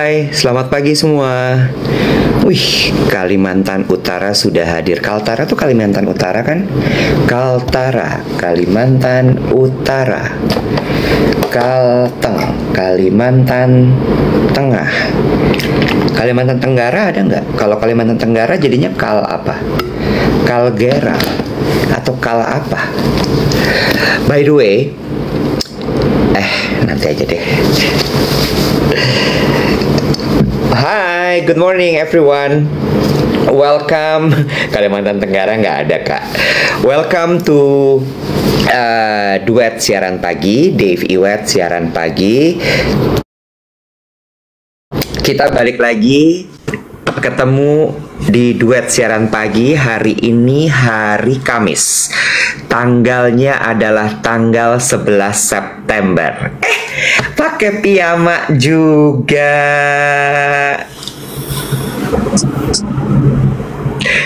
Hai, selamat pagi semua. Wih, Kalimantan Utara sudah hadir. Kaltara tuh Kalimantan Utara kan? Kaltara, Kalimantan Utara. Kalteng, Kalimantan Tengah. Kalimantan Tenggara ada nggak? Kalau Kalimantan Tenggara jadinya kal apa? Kalgera atau kal apa? By the way, nanti aja deh. Hi, good morning everyone. Welcome. Kalimantan Tenggara nggak ada, Kak. Welcome to duet siaran pagi, Dave Iwet siaran pagi. Kita balik lagi ketemu di duet siaran pagi. Hari ini hari Kamis. Tanggalnya adalah tanggal 11 September. Pakai piyama juga.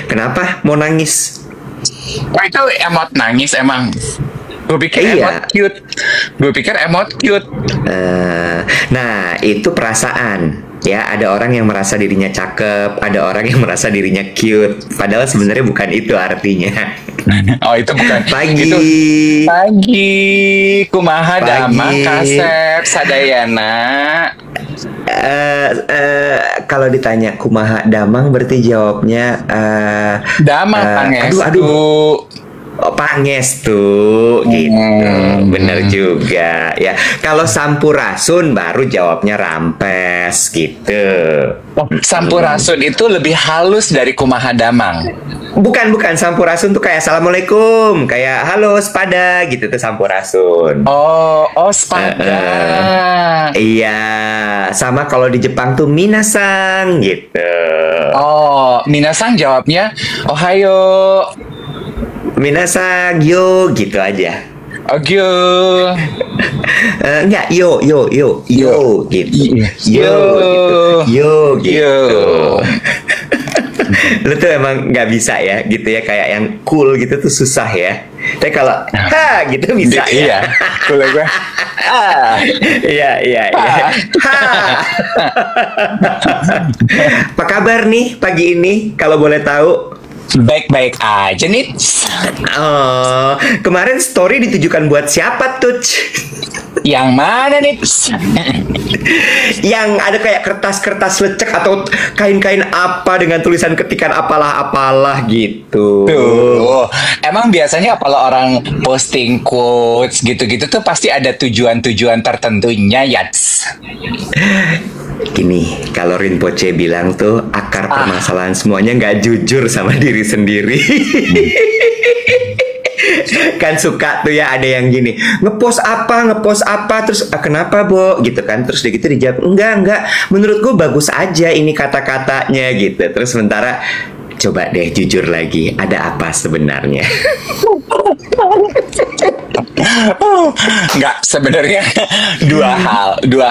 Kenapa? Mau nangis? Wah, itu emot nangis emang. Gue pikir emot cute. Gue pikir emot cute. Nah, itu perasaan. Ya, ada orang yang merasa dirinya cakep, ada orang yang merasa dirinya cute. Padahal sebenarnya bukan itu artinya. Oh, itu bukan. Pagi. Itu pagi. Kumaha damang kasep sadayana. Kalau ditanya kumaha damang berarti jawabnya damang pangestu. Aduh. Oh, pangestu gitu. Bener juga ya. Kalau sampurasun baru jawabnya rampes gitu. Sampurasun itu lebih halus dari kumaha damang. Bukan sampurasun tuh kayak assalamualaikum, kayak halo sepada gitu tuh sampurasun. Oh sepada. Iya, sama kalau di Jepang tuh minasang gitu. Oh, minasang jawabnya ohayo. Minasang yo gitu aja. Ogyo. Enggak, yo gitu. Yo gitu. Lu tuh emang nggak bisa ya gitu ya, kayak yang cool gitu tuh susah ya. Tapi kalau ha gitu bisa ya. Iya, cool gue. Iya. Ha. Apa kabar nih pagi ini kalau boleh tahu? Baik-baik aja nih. Oh, kemarin story ditujukan buat siapa tuh? Yang mana nih? Yang ada kayak kertas-kertas lecek atau kain-kain apa dengan tulisan ketikan apalah gitu. Tuh, emang biasanya kalau orang posting quotes gitu-gitu tuh pasti ada tujuan-tujuan tertentunya ya. Gini, kalau Rinpoche bilang tuh akar permasalahan semuanya nggak jujur sama diri sendiri. Kan suka tuh ya ada yang gini, ngepost apa terus kenapa Bo gitu kan, terus dia gitu dijawab enggak menurut gue bagus aja ini kata-katanya gitu, terus sementara coba deh jujur lagi, ada apa sebenarnya? Enggak, sebenarnya dua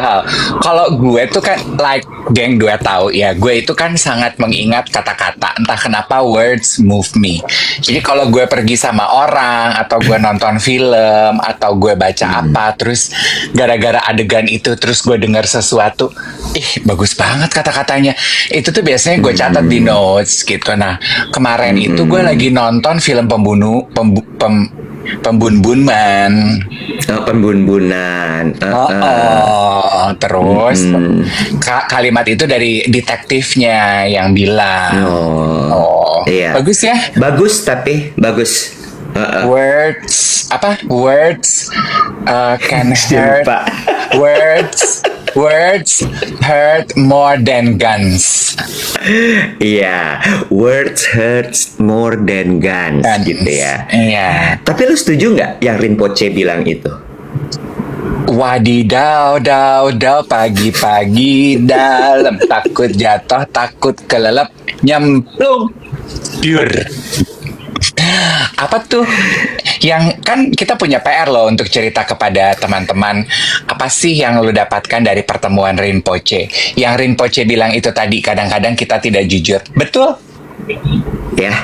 hal. Kalau gue tuh kan like geng 2 tahu ya, gue itu kan sangat mengingat kata-kata. Entah kenapa words move me. Jadi kalau gue pergi sama orang atau gue nonton film atau gue baca apa, terus gara-gara adegan itu terus gue dengar sesuatu, bagus banget kata-katanya. Itu tuh biasanya gue catat di notes gitu. Nah, kemarin itu gue lagi nonton film pembunbunan. Pembunbunan. Terus kalimat itu dari detektifnya yang bilang. Iya. Bagus ya? Bagus tapi bagus. Words can hurt. Words hurt more than guns. Iya, words hurts more than guns gitu ya. Iya. Tapi lu setuju nggak yang Rinpoche bilang itu? Wadidaw, daw, pagi-pagi dalam, takut jatuh, takut kelelep, nyemplung, biur. Apa tuh? Yang kan kita punya PR loh untuk cerita kepada teman-teman. Apa sih yang lu dapatkan dari pertemuan Rinpoche? Yang Rinpoche bilang itu tadi, kadang-kadang kita tidak jujur. Betul? Ya,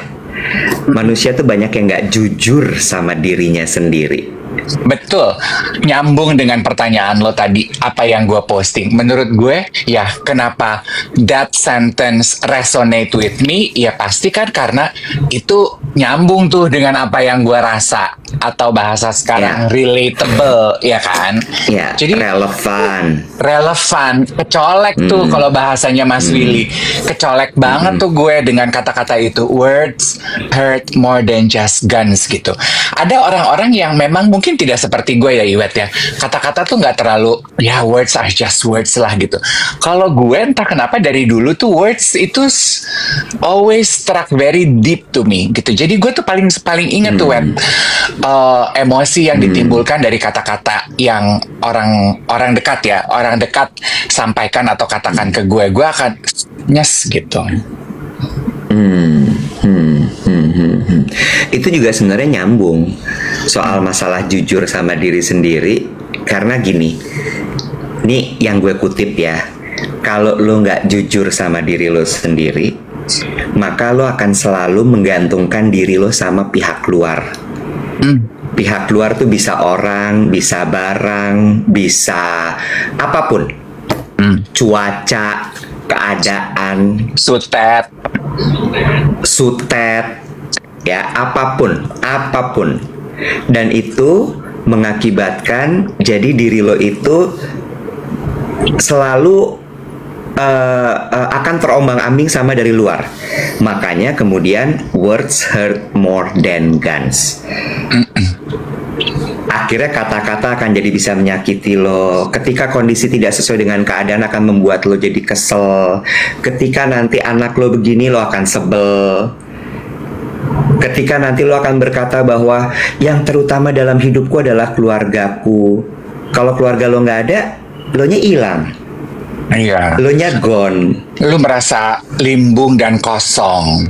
manusia tuh banyak yang nggak jujur sama dirinya sendiri. Betul, nyambung dengan pertanyaan lo tadi, apa yang gue posting. Menurut gue, ya kenapa that sentence resonate with me, ya pasti kan karena itu nyambung tuh dengan apa yang gue rasa. Atau bahasa sekarang, relatable, ya kan? Ya, jadi relevan, kecolek tuh kalau bahasanya Mas Willy. Kecolek banget tuh gue dengan kata-kata itu. Words hurt more than just guns gitu. Ada orang-orang yang memang mungkin tidak seperti gue ya Iwet ya. Kata-kata tuh nggak terlalu, ya words are just words lah gitu. Kalau gue entah kenapa dari dulu tuh words itu always struck very deep to me gitu. Jadi gue tuh paling ingat tuh Wet, emosi yang ditimbulkan dari kata-kata yang orang dekat sampaikan atau katakan ke gue akan nyes gitu. Itu juga sebenarnya nyambung soal masalah jujur sama diri sendiri, karena gini, ini yang gue kutip ya, kalau lo nggak jujur sama diri lo sendiri, maka lo akan selalu menggantungkan diri lo sama pihak luar. Pihak luar tuh bisa orang, bisa barang, bisa apapun, cuaca, keadaan, sutet, ya apapun, dan itu mengakibatkan jadi diri lo itu selalu akan terombang-ambing sama dari luar. Makanya kemudian words hurt more than guns. Akhirnya kata-kata akan jadi bisa menyakiti lo. Ketika kondisi tidak sesuai dengan keadaan akan membuat lo jadi kesel. Ketika nanti anak lo begini, lo akan sebel. Ketika nanti lo akan berkata bahwa yang terutama dalam hidupku adalah keluargaku. Kalau keluarga lo nggak ada, lo nya hilang. Iya. Lo nya gone. Lo merasa limbung dan kosong.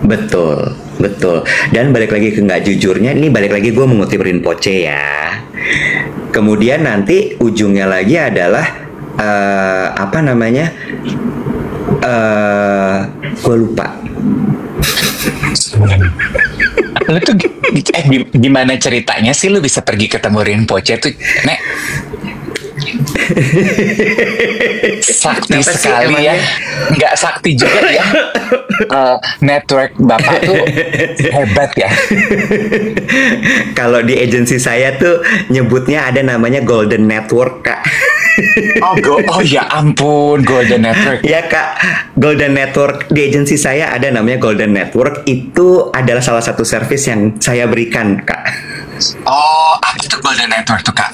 Betul. Dan balik lagi ke nggak jujurnya, ini balik lagi gue mengutip Rinpoche ya. Kemudian nanti ujungnya lagi adalah gue lupa. Lu tuh gimana ceritanya sih lu bisa pergi ketemu Rinpoche tuh, Nek? Sakti sekali ya. Nggak sakti juga ya. Network Bapak tuh hebat ya. Kalau di agensi saya tuh nyebutnya ada namanya Golden Network, Kak. Oh ya ampun, Golden Network. Ya Kak, Golden Network di agensi saya ada namanya Golden Network. Itu adalah salah satu service yang saya berikan, Kak. Oh, apa itu Golden Network tuh Kak?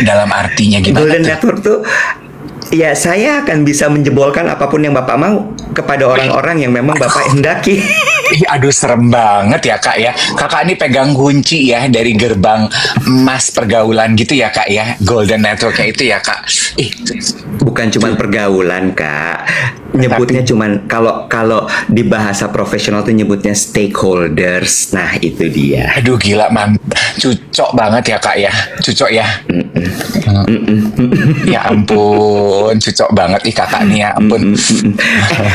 Dalam artinya gimana? Golden Network tuh, ya saya akan bisa menjebolkan apapun yang Bapak mau kepada orang-orang yang memang Bapak hendaki. Aduh serem banget ya Kak ya. Kakak ini pegang kunci ya dari gerbang emas pergaulan gitu ya Kak ya. Golden Network-nya itu ya Kak. Bukan cuman pergaulan Kak. Nyebutnya cuman kalau di bahasa profesional tuh nyebutnya stakeholders. Nah itu dia. Aduh gila cucok banget ya Kak ya. Cucok ya. Ya ampun, cucok banget nih kakak nih ya ampun.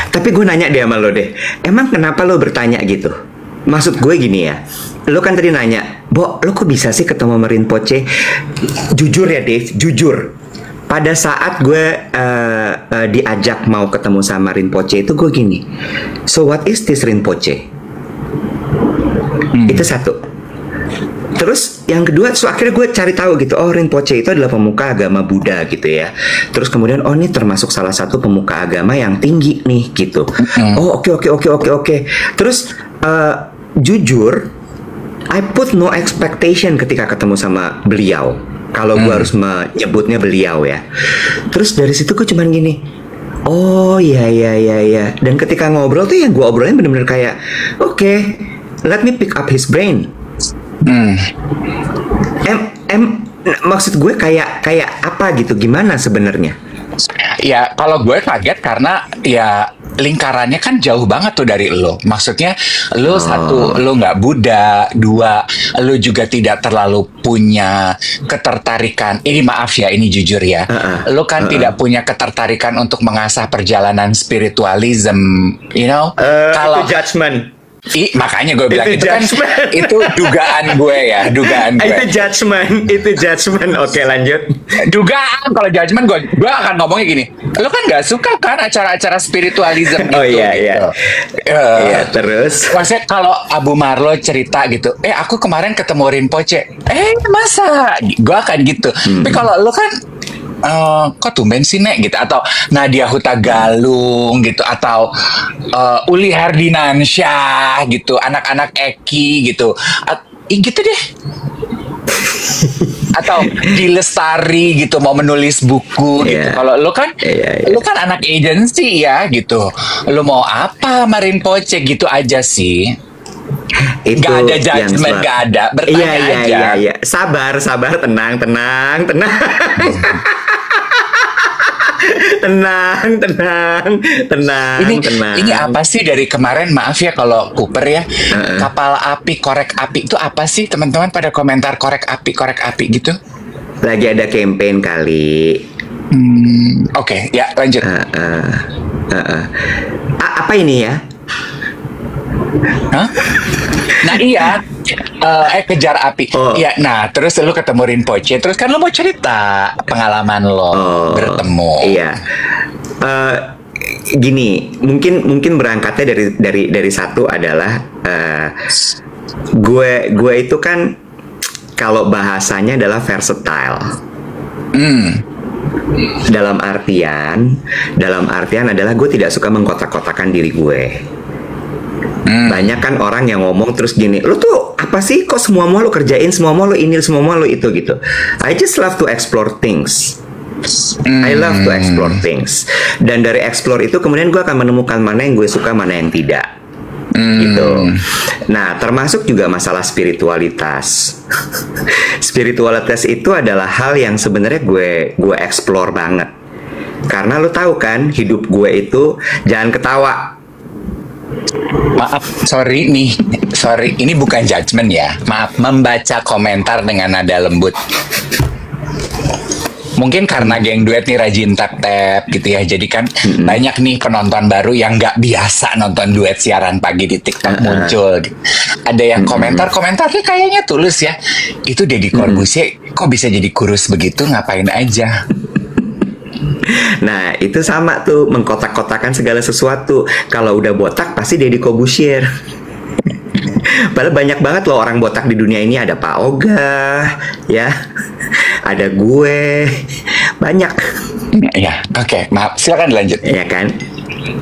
Tapi gue nanya deh sama lo deh, emang kenapa lo bertanya gitu? Maksud gue gini ya, lo kan tadi nanya, Bo, lo kok bisa sih ketemu sama Rinpoche? Jujur ya Dave, jujur. Pada saat gue diajak mau ketemu sama Rinpoche itu gue gini, so what is this Rinpoche? Itu satu. Terus yang kedua, so akhirnya gue cari tahu gitu, oh Rinpoche itu adalah pemuka agama Buddha gitu ya. Terus kemudian oh ini termasuk salah satu pemuka agama yang tinggi nih gitu. Oh oke. Terus jujur, I put no expectation ketika ketemu sama beliau. Kalau gue harus menyebutnya beliau ya. Terus dari situ gue cuman gini, oh iya. Dan ketika ngobrol tuh yang gue obrolin bener-bener kayak, oke, let me pick up his brain. Maksud gue kayak apa gitu, gimana sebenarnya? Ya kalau gue kaget karena ya lingkarannya kan jauh banget tuh dari lo. Maksudnya lo satu, lo nggak Buddha. Dua, lo juga tidak terlalu punya ketertarikan. Ini maaf ya, ini jujur ya. Lo kan tidak punya ketertarikan untuk mengasah perjalanan spiritualism, you know? Kalau judgment. Makanya gue bilang Itu itu kan judgment. itu dugaan gue ya, dugaan gue. Itu judgment. Oke, lanjut. Dugaan kalau judgement gue akan ngomongnya gini. Lo kan nggak suka kan acara-acara spiritualism gitu. Oh iya, iya. gitu. Iya, terus. Maksudnya kalau Abu Marlo cerita gitu, aku kemarin ketemu Rinpoche, masa? Gue akan gitu. Tapi kalau lo kan, kok tumben sih Nek gitu, atau Nadia Hutagalung gitu, atau Uli Herdinansyah gitu, anak-anak Eki gitu, gitu deh. Atau Di Lestari gitu mau menulis buku gitu. Kalau lo kan lo kan anak agency ya gitu. Lo mau apa Marin Poce gitu aja sih. Itu gak ada judgement, gak ada. Bertanya aja. Iya. Sabar, tenang. Ini apa sih dari kemarin? Maaf ya kalau Cooper ya. Kapal api, korek api itu apa sih? Teman-teman pada komentar korek api gitu. Lagi ada campaign kali. Oke, ya lanjut. Apa ini ya? Hah? Nah iya, kejar api. Iya, nah terus lu ketemu Rinpoche, terus kan lu mau cerita pengalaman lo bertemu. Iya. Gini, mungkin berangkatnya dari satu adalah gue itu kan kalau bahasanya adalah versatile. Dalam artian adalah gue tidak suka mengkotak-kotakan diri gue. Banyak kan orang yang ngomong terus gini, lu tuh apa sih, kok semua mau lu kerjain, semua mau lu ini, semua mau lu itu gitu. I just love to explore things. I love to explore things. Dan dari explore itu kemudian gue akan menemukan mana yang gue suka, mana yang tidak. Gitu. Nah, termasuk juga masalah spiritualitas. Spiritualitas itu adalah hal yang sebenarnya gue explore banget. Karena lu tahu kan, hidup gue itu jangan ketawa. Maaf, sorry, ini bukan judgement ya. Maaf, membaca komentar dengan nada lembut. Mungkin karena geng duet nih rajin tap-tap gitu ya. Jadi kan banyak nih penonton baru yang nggak biasa nonton duet siaran pagi di TikTok muncul. Ada yang komentarnya kayaknya tulus ya. Itu Deddy Corbuzier kok bisa jadi kurus begitu, ngapain aja? Nah, itu sama tuh, mengkotak-kotakan segala sesuatu. Kalau udah botak pasti Deddy Corbuzier. Padahal banyak banget loh orang botak di dunia ini. Ada Pak Oga, ya, ada gue, banyak. Ya, oke, maaf, silakan lanjut. Ya kan,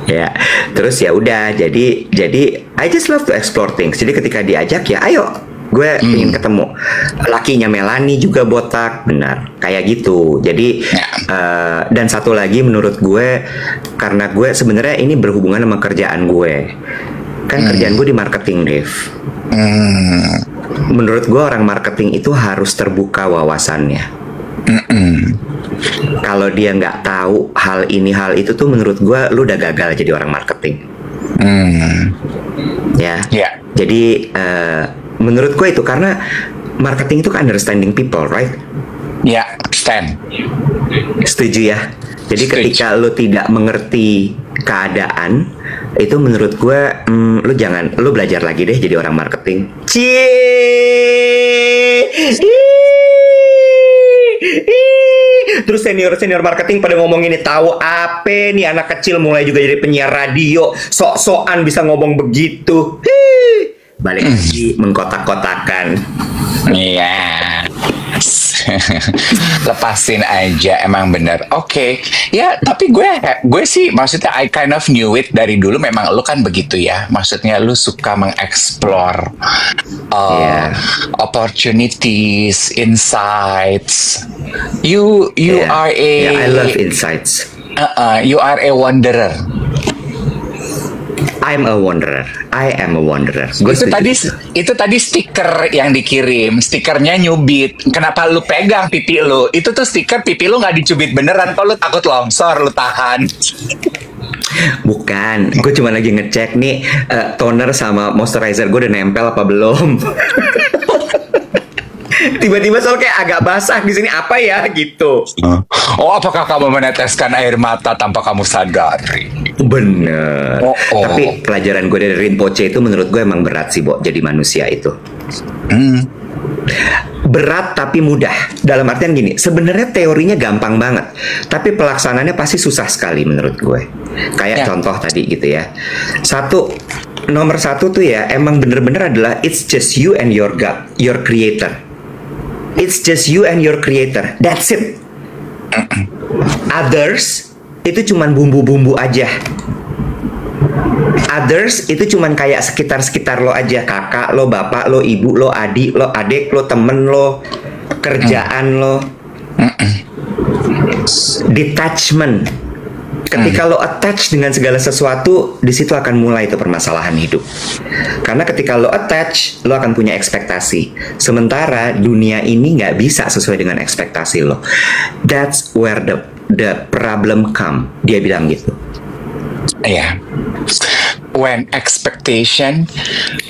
ya. Terus ya udah, jadi I just love to explore things. Jadi ketika diajak ya, ayo. Gue ingin ketemu. Lakinya Melanie juga botak, benar, kayak gitu. Jadi dan satu lagi menurut gue, karena gue sebenarnya ini berhubungan sama kerjaan gue. Kan kerjaan gue di marketing, Dave. Menurut gue orang marketing itu harus terbuka wawasannya. Kalau dia nggak tahu hal ini hal itu tuh, menurut gue lu udah gagal jadi orang marketing. Ya. Jadi menurut gue itu, karena marketing itu kan understanding people, right? Ya, stand. Setuju ya. Jadi ketika lu tidak mengerti keadaan, itu menurut gue lu belajar lagi deh jadi orang marketing. Terus senior marketing pada ngomong ini, tahu apa nih anak kecil mulai juga jadi penyiar radio, sok-sokan bisa ngomong begitu. Balik lagi mengkotak-kotakan. Iya. Lepasin aja, emang bener. Oke. Ya, tapi gue sih maksudnya I kind of knew it dari dulu. Memang lu kan begitu ya. Maksudnya lu suka mengeksplor opportunities, insights. You are a I love insights. You are a wanderer. I am a wanderer. Itu tadi stiker yang dikirim, stikernya nyubit. Kenapa lu pegang pipi lu? Itu tuh stiker pipi lu nggak dicubit beneran. Kalau lu takut longsor, lu tahan. Bukan, gue cuma lagi ngecek nih toner sama moisturizer gue udah nempel apa belum. Tiba-tiba soal kayak agak basah di sini apa ya gitu. Oh, apakah kamu meneteskan air mata tanpa kamu sadari? Bener. Oh. Tapi pelajaran gue dari Rinpoche itu menurut gue emang berat sih, Bo, jadi manusia itu. Berat tapi mudah. Dalam artian gini, sebenarnya teorinya gampang banget, tapi pelaksanaannya pasti susah sekali menurut gue. Kayak contoh tadi gitu ya. Nomor satu tuh ya, emang bener-bener adalah it's just you and your God, your creator. It's just you and your creator. That's it. Others itu cuman bumbu-bumbu aja. Others itu cuman kayak sekitar-sekitar lo aja. Kakak lo, bapak lo, ibu lo, adik lo, adik lo, temen lo, kerjaan lo. Detachment. Ketika lo attach dengan segala sesuatu, di situ akan mulai itu permasalahan hidup. Karena ketika lo attach, lo akan punya ekspektasi. Sementara dunia ini nggak bisa sesuai dengan ekspektasi lo. That's where the problem come. Dia bilang gitu. Yeah. When expectation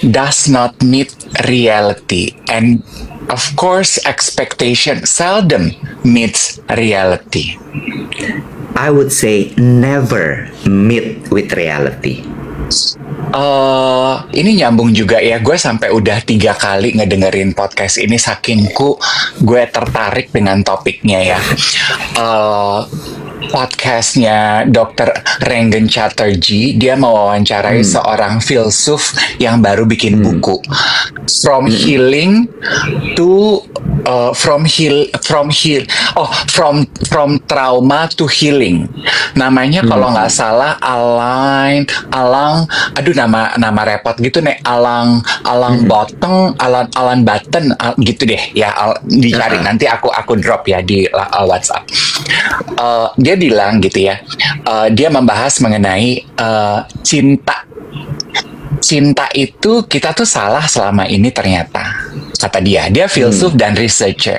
does not meet reality, and of course expectation seldom meets reality. I would say never meet with reality. Ini nyambung juga ya. Gue sampai udah 3 kali ngedengerin podcast ini sakingku gue tertarik dengan topiknya ya. Podcastnya Dr. Rangan Chatterjee, dia mewawancarai seorang filsuf yang baru bikin buku From Healing to From Trauma to Healing. Namanya kalau nggak salah nama repot gitu nih, Alan Batten gitu deh ya, dicari nanti aku drop ya di WhatsApp. Dia bilang gitu ya, dia membahas mengenai cinta itu kita tuh salah selama ini ternyata, kata dia filsuf dan researcher.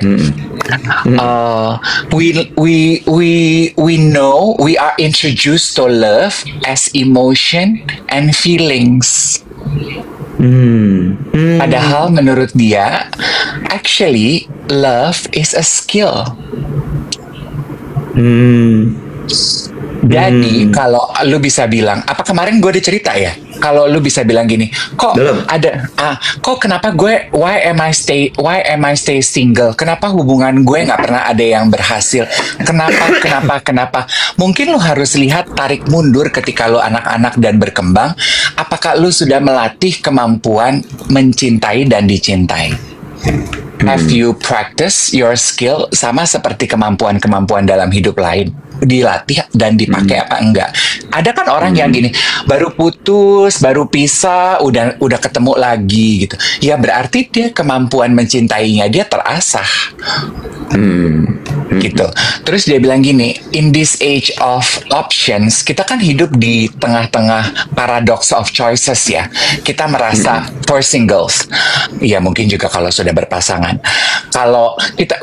We know we are introduced to love as emotion and feelings. Padahal menurut dia, actually love is a skill. Jadi kalau lu bisa bilang, apa kemarin gue udah cerita ya? Kalau lu bisa bilang gini, kok kenapa gue, why am I stay single? Kenapa hubungan gue nggak pernah ada yang berhasil? Kenapa? Mungkin lu harus lihat, tarik mundur ketika lu anak-anak dan berkembang. Apakah lu sudah melatih kemampuan mencintai dan dicintai? Have you practice your skill? Sama seperti kemampuan-kemampuan dalam hidup lain, dilatih dan dipakai apa enggak? Ada kan orang yang gini, baru putus, baru pisah, udah ketemu lagi gitu. Ya berarti dia kemampuan mencintainya dia terasah. Gitu. Terus dia bilang gini, in this age of options, kita kan hidup di tengah-tengah paradox of choices ya. Kita merasa for singles, ya mungkin juga kalau sudah berpasangan. Kalau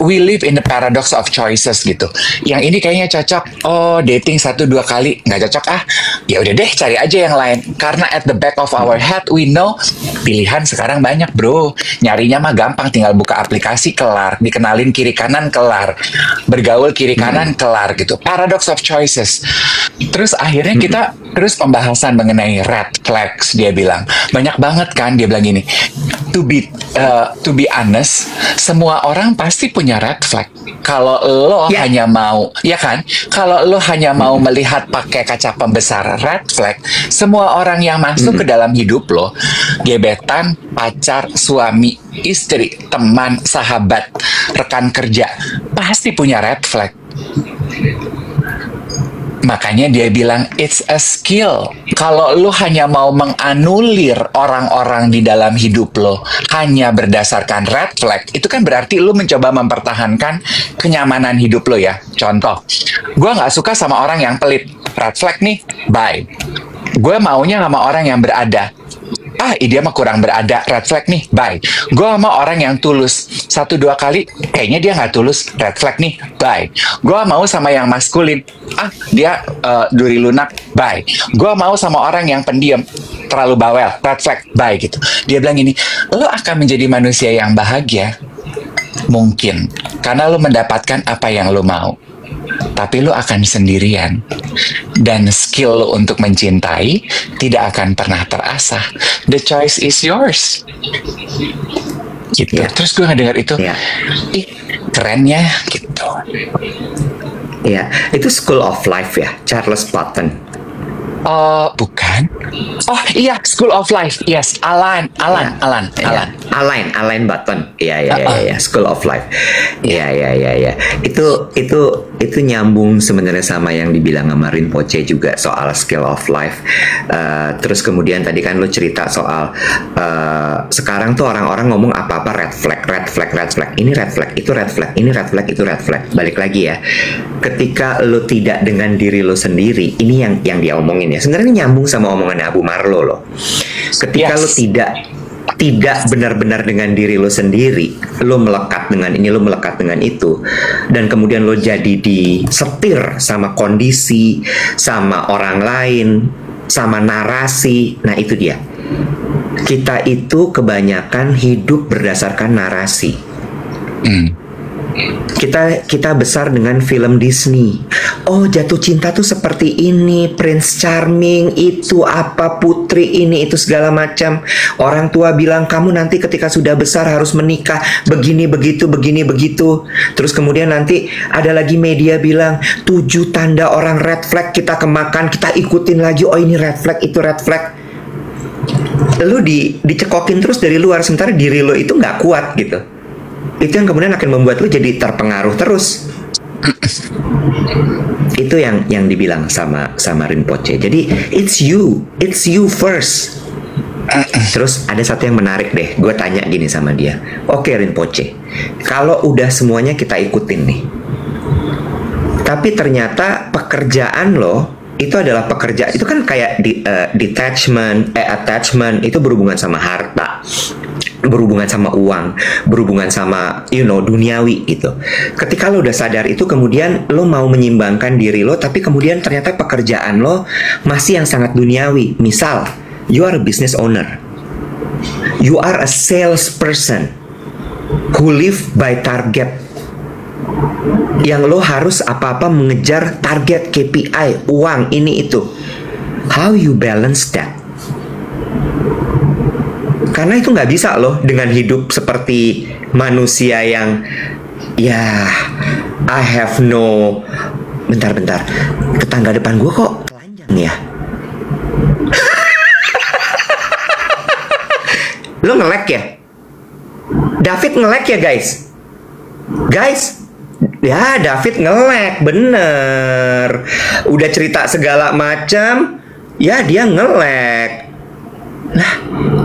we live in the paradox of choices gitu. Yang ini kayaknya cocok, dating 1-2 kali nggak cocok, ya udah deh cari aja yang lain. Karena at the back of our head we know pilihan sekarang banyak bro. Nyarinya mah gampang, tinggal buka aplikasi kelar, dikenalin kiri kanan kelar, bergaul kiri kanan kelar gitu. Paradox of choices. Terus akhirnya kita terus pembahasan mengenai red flags. Dia bilang banyak banget kan. Dia bilang gini, to be honest, semua orang pasti punya red flag. Kalau lo hanya mau, ya kan? Kalau lo hanya mau melihat pakai kaca pembesar red flag, semua orang yang masuk ke dalam hidup lo, gebetan, pacar, suami, istri, teman, sahabat, rekan kerja, pasti punya red flag. Makanya dia bilang it's a skill. Kalau lu hanya mau menganulir orang-orang di dalam hidup lo hanya berdasarkan red flag, itu kan berarti lu mencoba mempertahankan kenyamanan hidup lo ya. Contoh, gue nggak suka sama orang yang pelit. Red flag nih, bye. Gue maunya sama orang yang berada. Dia mah kurang berada, red flag nih, bye. Gue sama orang yang tulus, 1-2 kali kayaknya dia nggak tulus, red flag nih, bye. Gue mau sama yang maskulin, dia duri lunak, bye. Gue mau sama orang yang pendiam, terlalu bawel, red flag, bye gitu. Dia bilang gini, lo akan menjadi manusia yang bahagia Mungkin karena lo mendapatkan apa yang lo mau, tapi lo akan sendirian, dan skill lo untuk mencintai tidak akan pernah terasah. The choice is yours. Gitu. Ya. Terus gue ngedenger itu, Ya. ih kerennya gitu. Ya, itu School of Life ya, Charles Button. Oh, bukan. Oh iya, School of Life. Yes, Alan. Alain Button. Iya, School of Life. Iya. Itu nyambung sebenarnya sama yang dibilang sama Rinpoche juga soal skill of life. Terus kemudian tadi kan lo cerita soal sekarang tuh orang-orang ngomong apa-apa red flag. Ini red flag, itu red flag, ini red flag, itu red flag. Balik lagi ya. Ketika lo tidak dengan diri lo sendiri, ini yang dia omongin ya. Sebenarnya nyambung sama omongannya Abu Marlo loh. Ketika lo tidak benar-benar dengan diri lo sendiri, lo melekat dengan ini, lo melekat dengan itu, dan kemudian lo jadi disetir sama kondisi, sama orang lain, sama narasi. Nah itu dia. Kita itu kebanyakan hidup berdasarkan narasi. Kita besar dengan film Disney. Oh, jatuh cinta tuh seperti ini, Prince Charming, itu apa, putri ini, itu segala macam. Orang tua bilang kamu nanti ketika sudah besar harus menikah, begini begitu. Terus kemudian nanti ada lagi media bilang 7 tanda orang red flag, kita kemakan, kita ikutin lagi. Oh ini red flag, itu red flag. Lu dicekokin terus dari luar, sementara diri lo itu nggak kuat gitu. Itu yang kemudian akan membuat lu jadi terpengaruh terus. Itu yang dibilang sama Rinpoche. Jadi it's you first. Terus ada satu yang menarik deh. Gue tanya gini sama dia. Oke Rinpoche, kalau udah semuanya kita ikutin nih, tapi ternyata pekerjaan lo itu adalah pekerjaan, itu kan kayak attachment itu berhubungan sama harta, berhubungan sama uang, berhubungan sama duniawi gitu. Ketika lo udah sadar itu, kemudian lo mau menyimbangkan diri lo, tapi kemudian ternyata pekerjaan lo masih yang sangat duniawi. Misal, you are a business owner, you are a salesperson who live by target, yang lo harus apa-apa mengejar target KPI, uang, ini itu. How you balance that? Karena itu nggak bisa loh dengan hidup seperti manusia yang ya I have no. Bentar, tetangga depan gue kok telanjang ya? Lo nge-lag ya? David nge-lag ya guys? Ya David nge-lag, bener. Udah cerita segala macam, ya dia nge-lag. Nah,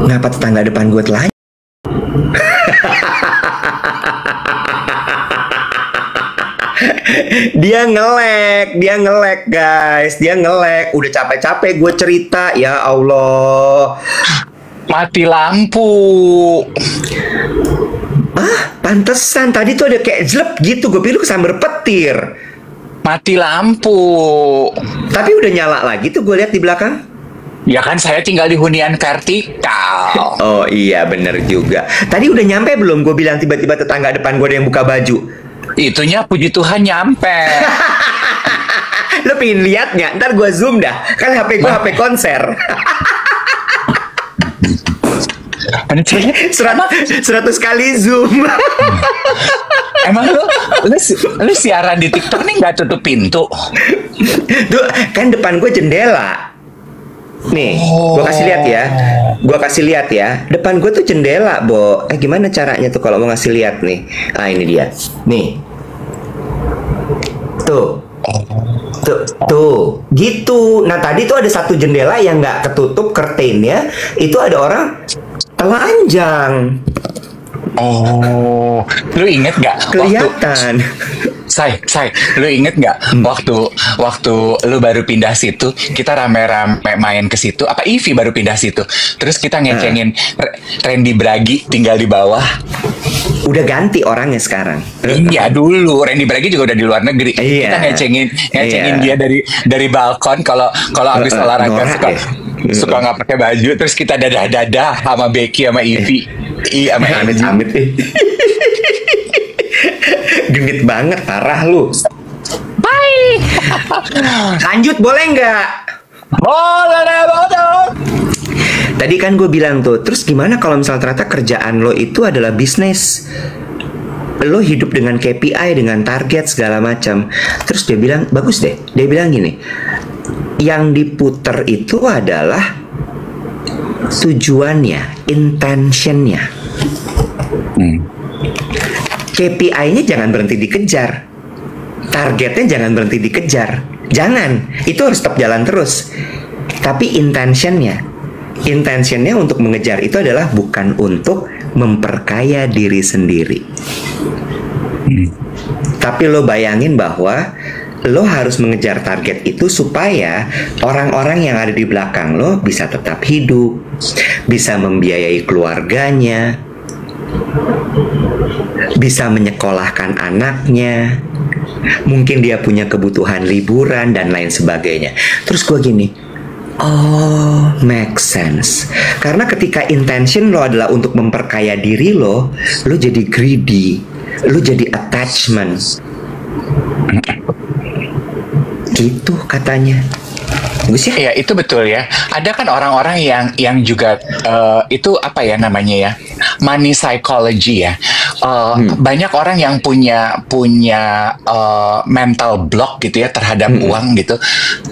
kenapa tetangga depan gue telanjang? Dia nge-lag guys, dia nge-lag. Udah capek-capek gue cerita, ya Allah. Mati lampu. Pantesan tadi tuh ada kayak jelek gitu. Gue pikir lu kesambar petir. Mati lampu. Tapi udah nyala lagi tuh, gue lihat di belakang. Ya kan saya tinggal di hunian vertikal. Oh iya bener juga. Tadi udah nyampe belum? Gue bilang tiba-tiba tetangga depan gue ada yang buka baju. Itunya puji Tuhan nyampe. Lo pengen lihat nggak? Ntar gue zoom dah. Kan HP gue HP konser. 100 kali zoom. Emang lu siaran di TikTok nih nggak tutup pintu? Tuh kan depan gue jendela. Nih, gue kasih lihat ya. Depan gue tuh jendela, Bo. Gimana caranya tuh kalau mau ngasih lihat nih? Ah, ini dia. Nih. Tuh, gitu. Nah, tadi tuh ada satu jendela yang nggak ketutup curtainnya. Itu ada orang telanjang. Oh, lu inget gak? Kelihatan. Say, lu inget nggak waktu lu baru pindah situ, kita rame-rame main ke situ, apa Ivy baru pindah situ, terus kita ngecengin Randy Bragi tinggal di bawah. Udah ganti orangnya sekarang. Iya dulu Randy Bragi juga udah di luar negeri. Iya. Kita ngecengin dia dari balkon kalau habis olahraga suka nggak pakai baju, terus kita dadah sama Becky sama Ivy, sama amit-amit. Genit banget, parah lu. Bye. Lanjut boleh nggak? Boleh deh, bodoh. Tadi kan gue bilang tuh, terus gimana kalau misalnya ternyata kerjaan lo itu adalah bisnis? Lo hidup dengan KPI, dengan target segala macam. Terus dia bilang, bagus deh. Dia bilang gini, yang diputer itu adalah tujuannya, intentionnya. KPI-nya jangan berhenti dikejar, targetnya jangan berhenti dikejar. Jangan, itu harus tetap jalan terus. Tapi intentionnya untuk mengejar itu adalah bukan untuk memperkaya diri sendiri. Tapi lo bayangin bahwa lo harus mengejar target itu supaya orang-orang yang ada di belakang lo bisa tetap hidup, bisa membiayai keluarganya, bisa menyekolahkan anaknya, mungkin dia punya kebutuhan liburan dan lain sebagainya. Terus gue gini, oh, make sense. Karena ketika intention lo adalah untuk memperkaya diri lo jadi greedy, lo jadi attachment. Gitu katanya. Bagus ya? Iya, itu betul ya. Ada kan orang-orang yang juga itu apa ya namanya ya, money psychology ya. Banyak orang yang punya mental block gitu ya terhadap uang gitu,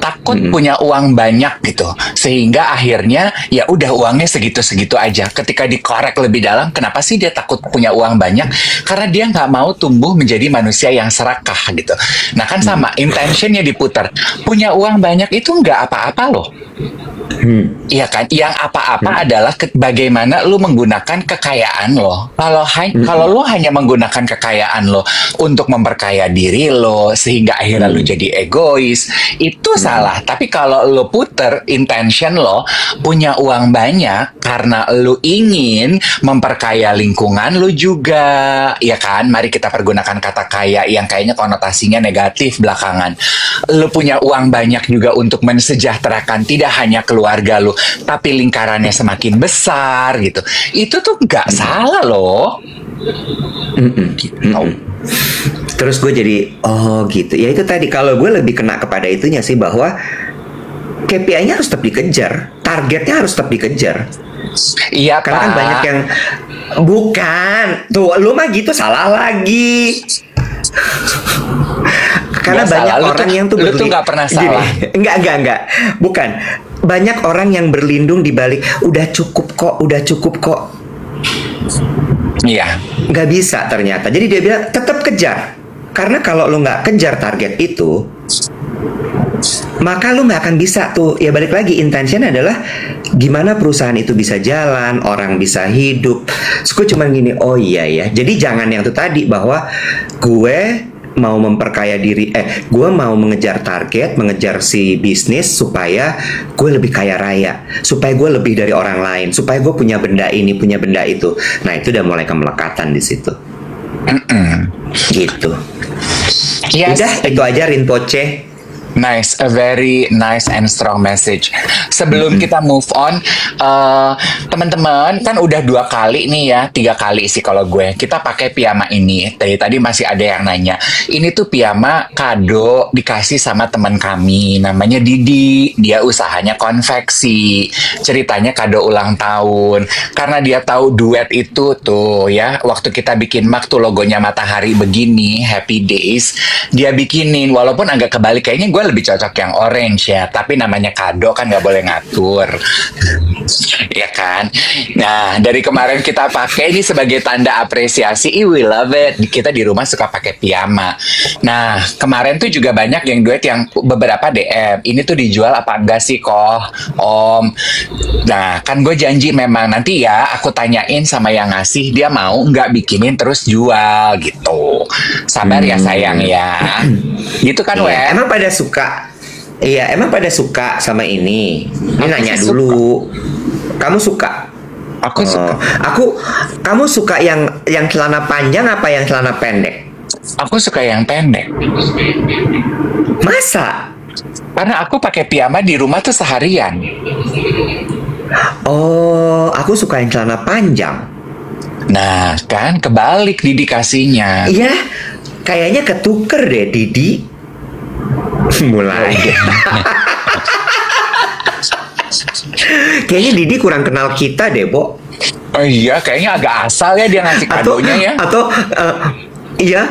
takut punya uang banyak gitu, sehingga akhirnya ya udah uangnya segitu-segitu aja. Ketika dikorek lebih dalam, kenapa sih dia takut punya uang banyak? Karena dia nggak mau tumbuh menjadi manusia yang serakah gitu. Nah kan sama, intentionnya diputar. Punya uang banyak itu nggak apa-apa loh. Iya kan? Yang apa-apa adalah bagaimana lu menggunakan kekayaan lo. Kalau lu hanya menggunakan kekayaan lo untuk memperkaya diri lo sehingga akhirnya lu jadi egois, itu salah. Tapi kalau lu puter intention lo punya uang banyak karena lu ingin memperkaya lingkungan lu juga, ya kan? Mari kita pergunakan kata kaya yang kayaknya konotasinya negatif belakangan. Lu punya uang banyak juga untuk mensejahterakan tidak hanya keluarga lu, tapi lingkarannya semakin besar gitu. Itu tuh nggak salah loh. Terus gue jadi, oh gitu. Ya itu tadi, kalau gue lebih kena kepada itunya sih, bahwa KPI-nya harus tetap dikejar, targetnya harus tetap dikejar. Iya, karena kan banyak yang bukan. Tuh, lu mah gitu salah lagi. Karena Nggak banyak salah. orang yang tuh lu tuh nggak pernah gini, salah. Enggak. Bukan. Banyak orang yang berlindung di balik udah cukup kok. Iya. Nggak bisa ternyata. Jadi dia bilang tetap kejar. Karena kalau lu nggak kejar target itu, maka lu nggak akan bisa tuh. Ya balik lagi, intention adalah gimana perusahaan itu bisa jalan, orang bisa hidup. Terus gue cuman gini, oh iya ya. Jadi jangan yang itu tadi, bahwa gue mau memperkaya diri, gue mau mengejar target, mengejar si bisnis supaya gue lebih kaya raya, supaya gue lebih dari orang lain, supaya gue punya benda ini, punya benda itu. Nah itu udah mulai kemelekatan di situ. Gitu. Yes. Udah itu aja Rinpoche. Nice, a very nice and strong message. Sebelum kita move on, teman-teman kan udah 2 kali nih ya, 3 kali sih kalau gue. Kita pakai piyama ini. Tadi masih ada yang nanya. Ini tuh piyama kado dikasih sama teman kami, namanya Didi. Dia usahanya konveksi. Ceritanya kado ulang tahun. Karena dia tahu duet itu tuh ya, waktu kita bikin mug tuh logonya matahari begini, Happy Days. Dia bikinin, walaupun agak kebalik, kayaknya gue lebih cocok yang orange ya, tapi namanya kado kan nggak boleh ngatur. Ya kan? Nah, dari kemarin kita pakai ini sebagai tanda apresiasi. We love it. Kita di rumah suka pakai piyama. Nah, kemarin tuh juga banyak yang duet, yang beberapa DM. Ini tuh dijual apa enggak sih kok, Om? Nah, kan gue janji memang nanti ya aku tanyain sama yang ngasih, dia mau nggak bikinin terus jual gitu. Sabar ya sayang ya. Gitu kan, Iya, Wen? emang pada suka. Iya, emang pada suka sama ini. Ini nanya sih dulu. Kamu suka? Aku suka. Kamu suka yang celana panjang apa yang celana pendek? Aku suka yang pendek. Masa? Karena aku pakai piyama di rumah tuh seharian. Oh, aku suka yang celana panjang. Nah, kan kebalik didikasinya. Iya. kayaknya ketuker deh Didi. Mulai. Kayaknya Didi kurang kenal kita deh, Bo. Oh iya, kayaknya agak asal ya dia ngasih kadonya ya. Iya,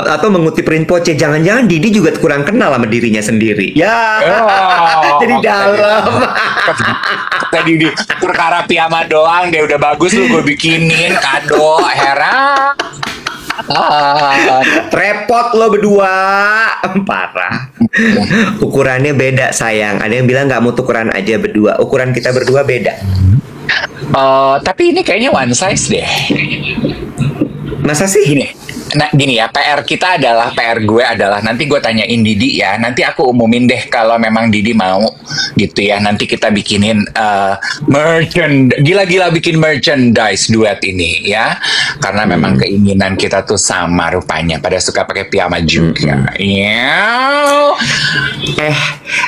atau mengutip Rinpoche, jangan-jangan Didi juga kurang kenal sama dirinya sendiri. Ya, jadi dalam. Tadi di perkara piyama doang, dia udah bagus lu gue bikinin kado, heran. Repot lo berdua, parah. Ukurannya beda sayang. Ada yang bilang nggak mau tukeran aja berdua. Ukuran kita berdua beda. Tapi ini kayaknya one size deh. Masa sih? Gini ya, PR gue adalah nanti gue tanyain Didi ya, nanti aku umumin deh kalau memang Didi mau gitu ya, nanti kita bikinin gila-gila bikin merchandise duet ini ya, karena memang keinginan kita tuh sama rupanya, pada suka pakai piyama juga.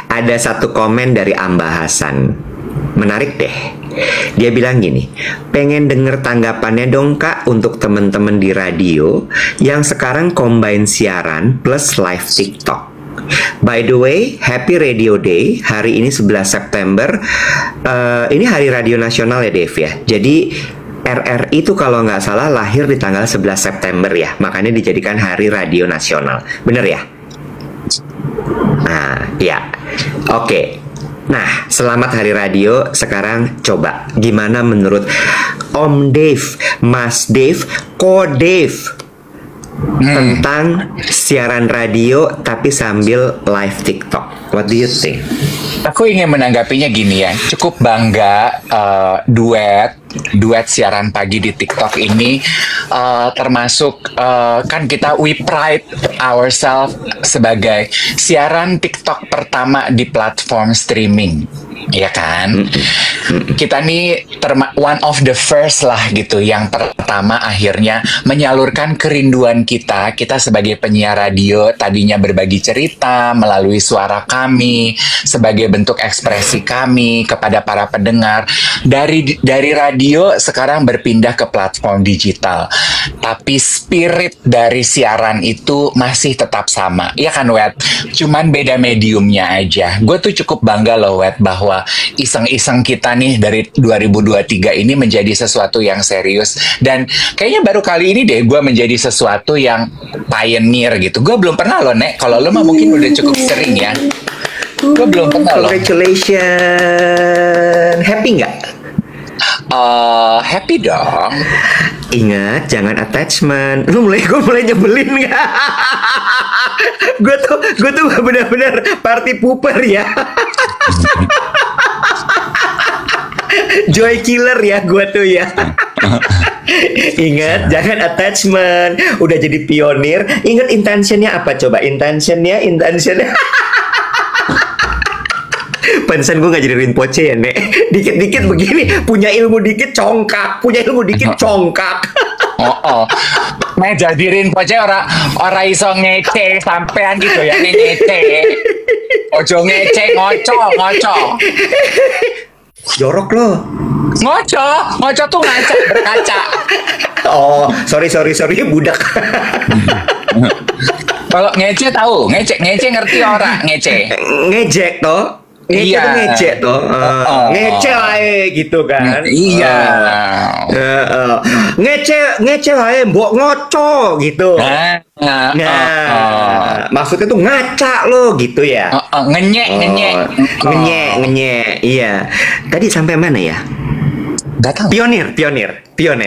Ada satu komen dari Amba Hasan, menarik deh. Dia bilang gini, pengen denger tanggapannya dong Kak untuk temen-temen di radio yang sekarang combine siaran plus live TikTok. By the way, Happy Radio Day. Hari ini 11 September. Ini hari radio nasional ya Dev ya. Jadi RRI itu kalau nggak salah lahir di tanggal 11 September ya. Makanya dijadikan hari radio nasional. Bener ya? Nah, ya. Oke. Nah, selamat Hari Radio. Sekarang coba, gimana menurut Om Dev, Mas Dev, Ko Dev tentang siaran radio tapi sambil live TikTok? What do you think? Aku ingin menanggapinya gini ya, cukup bangga duet siaran pagi di TikTok ini, termasuk kan kita we pride ourselves sebagai siaran TikTok pertama di platform streaming, ya kan? Kita nih one of the first lah gitu, yang pertama akhirnya menyalurkan kerinduan kita sebagai penyiar radio, tadinya berbagi cerita melalui suara kami sebagai bentuk ekspresi kami kepada para pendengar, dari radio sekarang berpindah ke platform digital, tapi spirit dari siaran itu masih tetap sama, ya kan Wet? Cuman beda mediumnya aja. Gue tuh cukup bangga loh Wet, bahwa iseng-iseng kita nih dari 2023 ini menjadi sesuatu yang serius, dan kayaknya baru kali ini deh gue menjadi sesuatu yang pioneer gitu. Gue belum pernah loh Nek, kalau lo mah mungkin udah cukup sering ya. Gue belum pernah loh. Congratulations. Happy nggak? Happy dong. Ingat, jangan attachment. Gue mulai nyebelin nggak? Gue tuh benar-benar party pooper ya. Joy killer ya gue tuh ya. Ingat, jangan attachment. Udah jadi pionir. Ingat intentionnya apa coba? Intentionnya. Pantesan gue gak jadi Rinpoche ya Nek. Dikit-dikit begini, punya ilmu dikit congkak. Nah, jadi Rinpoche ora iso ngece sampean gitu ya, ngece. Ojo ngece, ngoco. Jorok lo. Ngoco tuh ngaca, berkaca. Oh, sorry budak. Kalau ngece tahu, ngece ngerti ora ngece? Ngejek toh. Ngece toh. Ngece ae gitu kan. Iya. Ngece ae mbok ngoco gitu. Nah, maksudnya tuh ngaca lo gitu ya. Ngenyek. Ngenyek. Iya. Tadi sampai mana ya? Gak tahu. Pionir.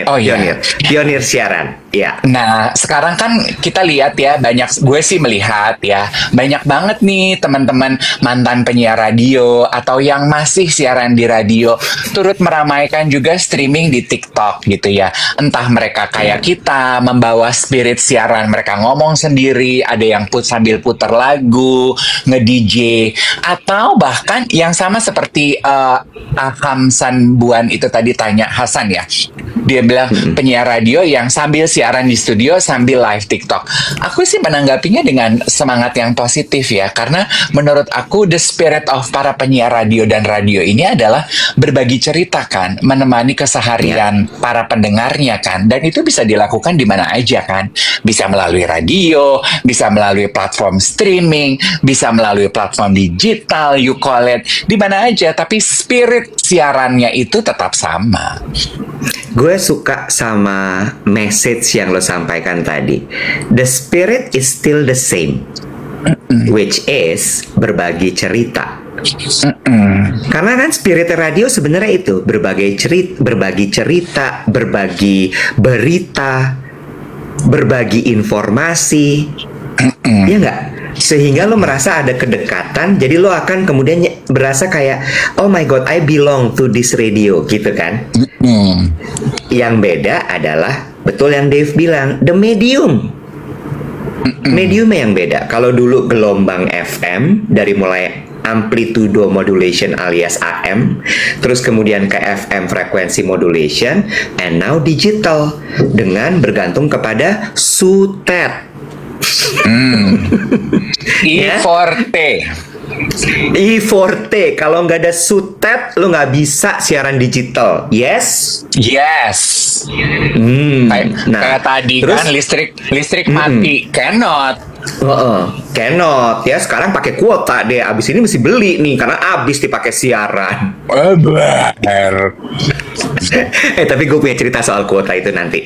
Oh, iya. Pionir siaran. Ya. Nah, sekarang kan kita lihat ya, gue sih melihat ya, banyak banget nih teman-teman mantan penyiar radio atau yang masih siaran di radio turut meramaikan juga streaming di TikTok gitu ya. Entah mereka kayak kita membawa spirit siaran, mereka ngomong sendiri, ada yang sambil puter lagu, nge-DJ, atau bahkan yang sama seperti Aham Sanbuan itu tadi tanya Hasan ya. Dia bilang penyiar radio yang sambil siaran siaran di studio sambil live TikTok. Aku sih menanggapinya dengan semangat yang positif ya, karena menurut aku the spirit of para penyiar radio dan radio ini adalah berbagi cerita kan, menemani keseharian para pendengarnya kan, dan itu bisa dilakukan di mana aja kan, bisa melalui radio, bisa melalui platform streaming, bisa melalui platform digital, you call it, di mana aja, tapi spirit siarannya itu tetap sama. Gue suka sama message yang lo sampaikan tadi. The spirit is still the same, which is berbagi cerita. Karena kan spirit radio sebenarnya itu berbagi cerita, berbagi berita, berbagi informasi, ya nggak? Sehingga lo merasa ada kedekatan, jadi lo akan kemudian berasa kayak, oh my god, I belong to this radio, gitu kan? Yang beda adalah, betul yang Dave bilang, the medium. Mediumnya yang beda. Kalau dulu gelombang FM, dari mulai amplitudo modulation alias AM, terus kemudian ke FM frekuensi modulation, and now digital, dengan bergantung kepada sutet. I-Forte. I-Forte. Kalau nggak ada sutet, lo nggak bisa siaran digital. Yes? Yes. Kayak tadi terus, kan listrik mati, cannot. Cannot ya, sekarang pakai kuota deh. Abis ini mesti beli nih karena abis dipakai siaran. Tapi gue punya cerita soal kuota itu nanti.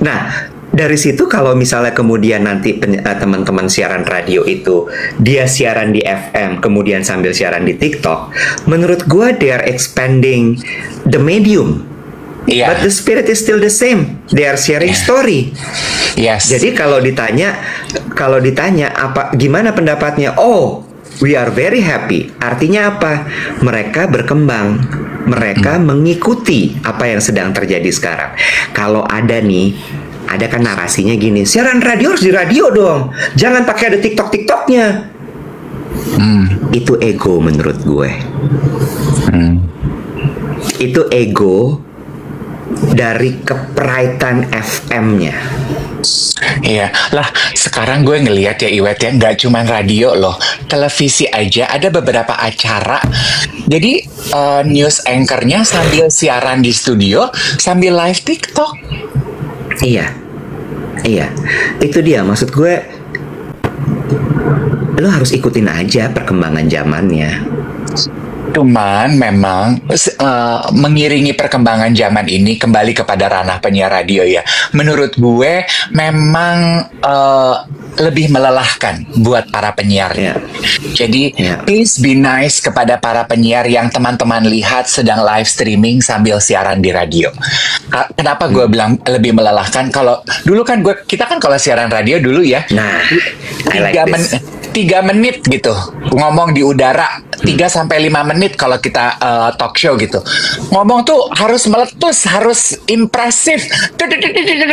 Nah, dari situ kalau misalnya kemudian nanti teman-teman siaran radio itu dia siaran di FM kemudian sambil siaran di TikTok, menurut gue they are expanding the medium. Yeah. But the spirit is still the same. They are sharing story. Yes. Jadi kalau ditanya apa gimana pendapatnya? Oh, we are very happy. Artinya apa? Mereka berkembang. Mereka mengikuti apa yang sedang terjadi sekarang. Kalau ada kan narasinya gini, siaran radio harus di radio dong. Jangan pakai ada TikTok-TikToknya. Itu ego menurut gue. Itu ego dari kepraitan FM-nya. Iya, lah sekarang gue ngelihat ya Iwet ya, nggak cuma radio loh, televisi aja ada beberapa acara. Jadi news anchor-nya sambil siaran di studio, sambil live TikTok. Iya, itu dia maksud gue. Lo harus ikutin aja perkembangan zamannya. Cuman memang mengiringi perkembangan zaman ini kembali kepada ranah penyiar radio ya. Menurut gue memang lebih melelahkan buat para penyiarnya. Jadi please be nice kepada para penyiar yang teman-teman lihat sedang live streaming sambil siaran di radio. Kenapa gue bilang lebih melelahkan? Kalau dulu kan kita kan kalau siaran radio dulu ya. Nah, 3 menit gitu ngomong di udara, 3-5 menit kalau kita talk show gitu. Ngomong tuh harus meletus, harus impresif.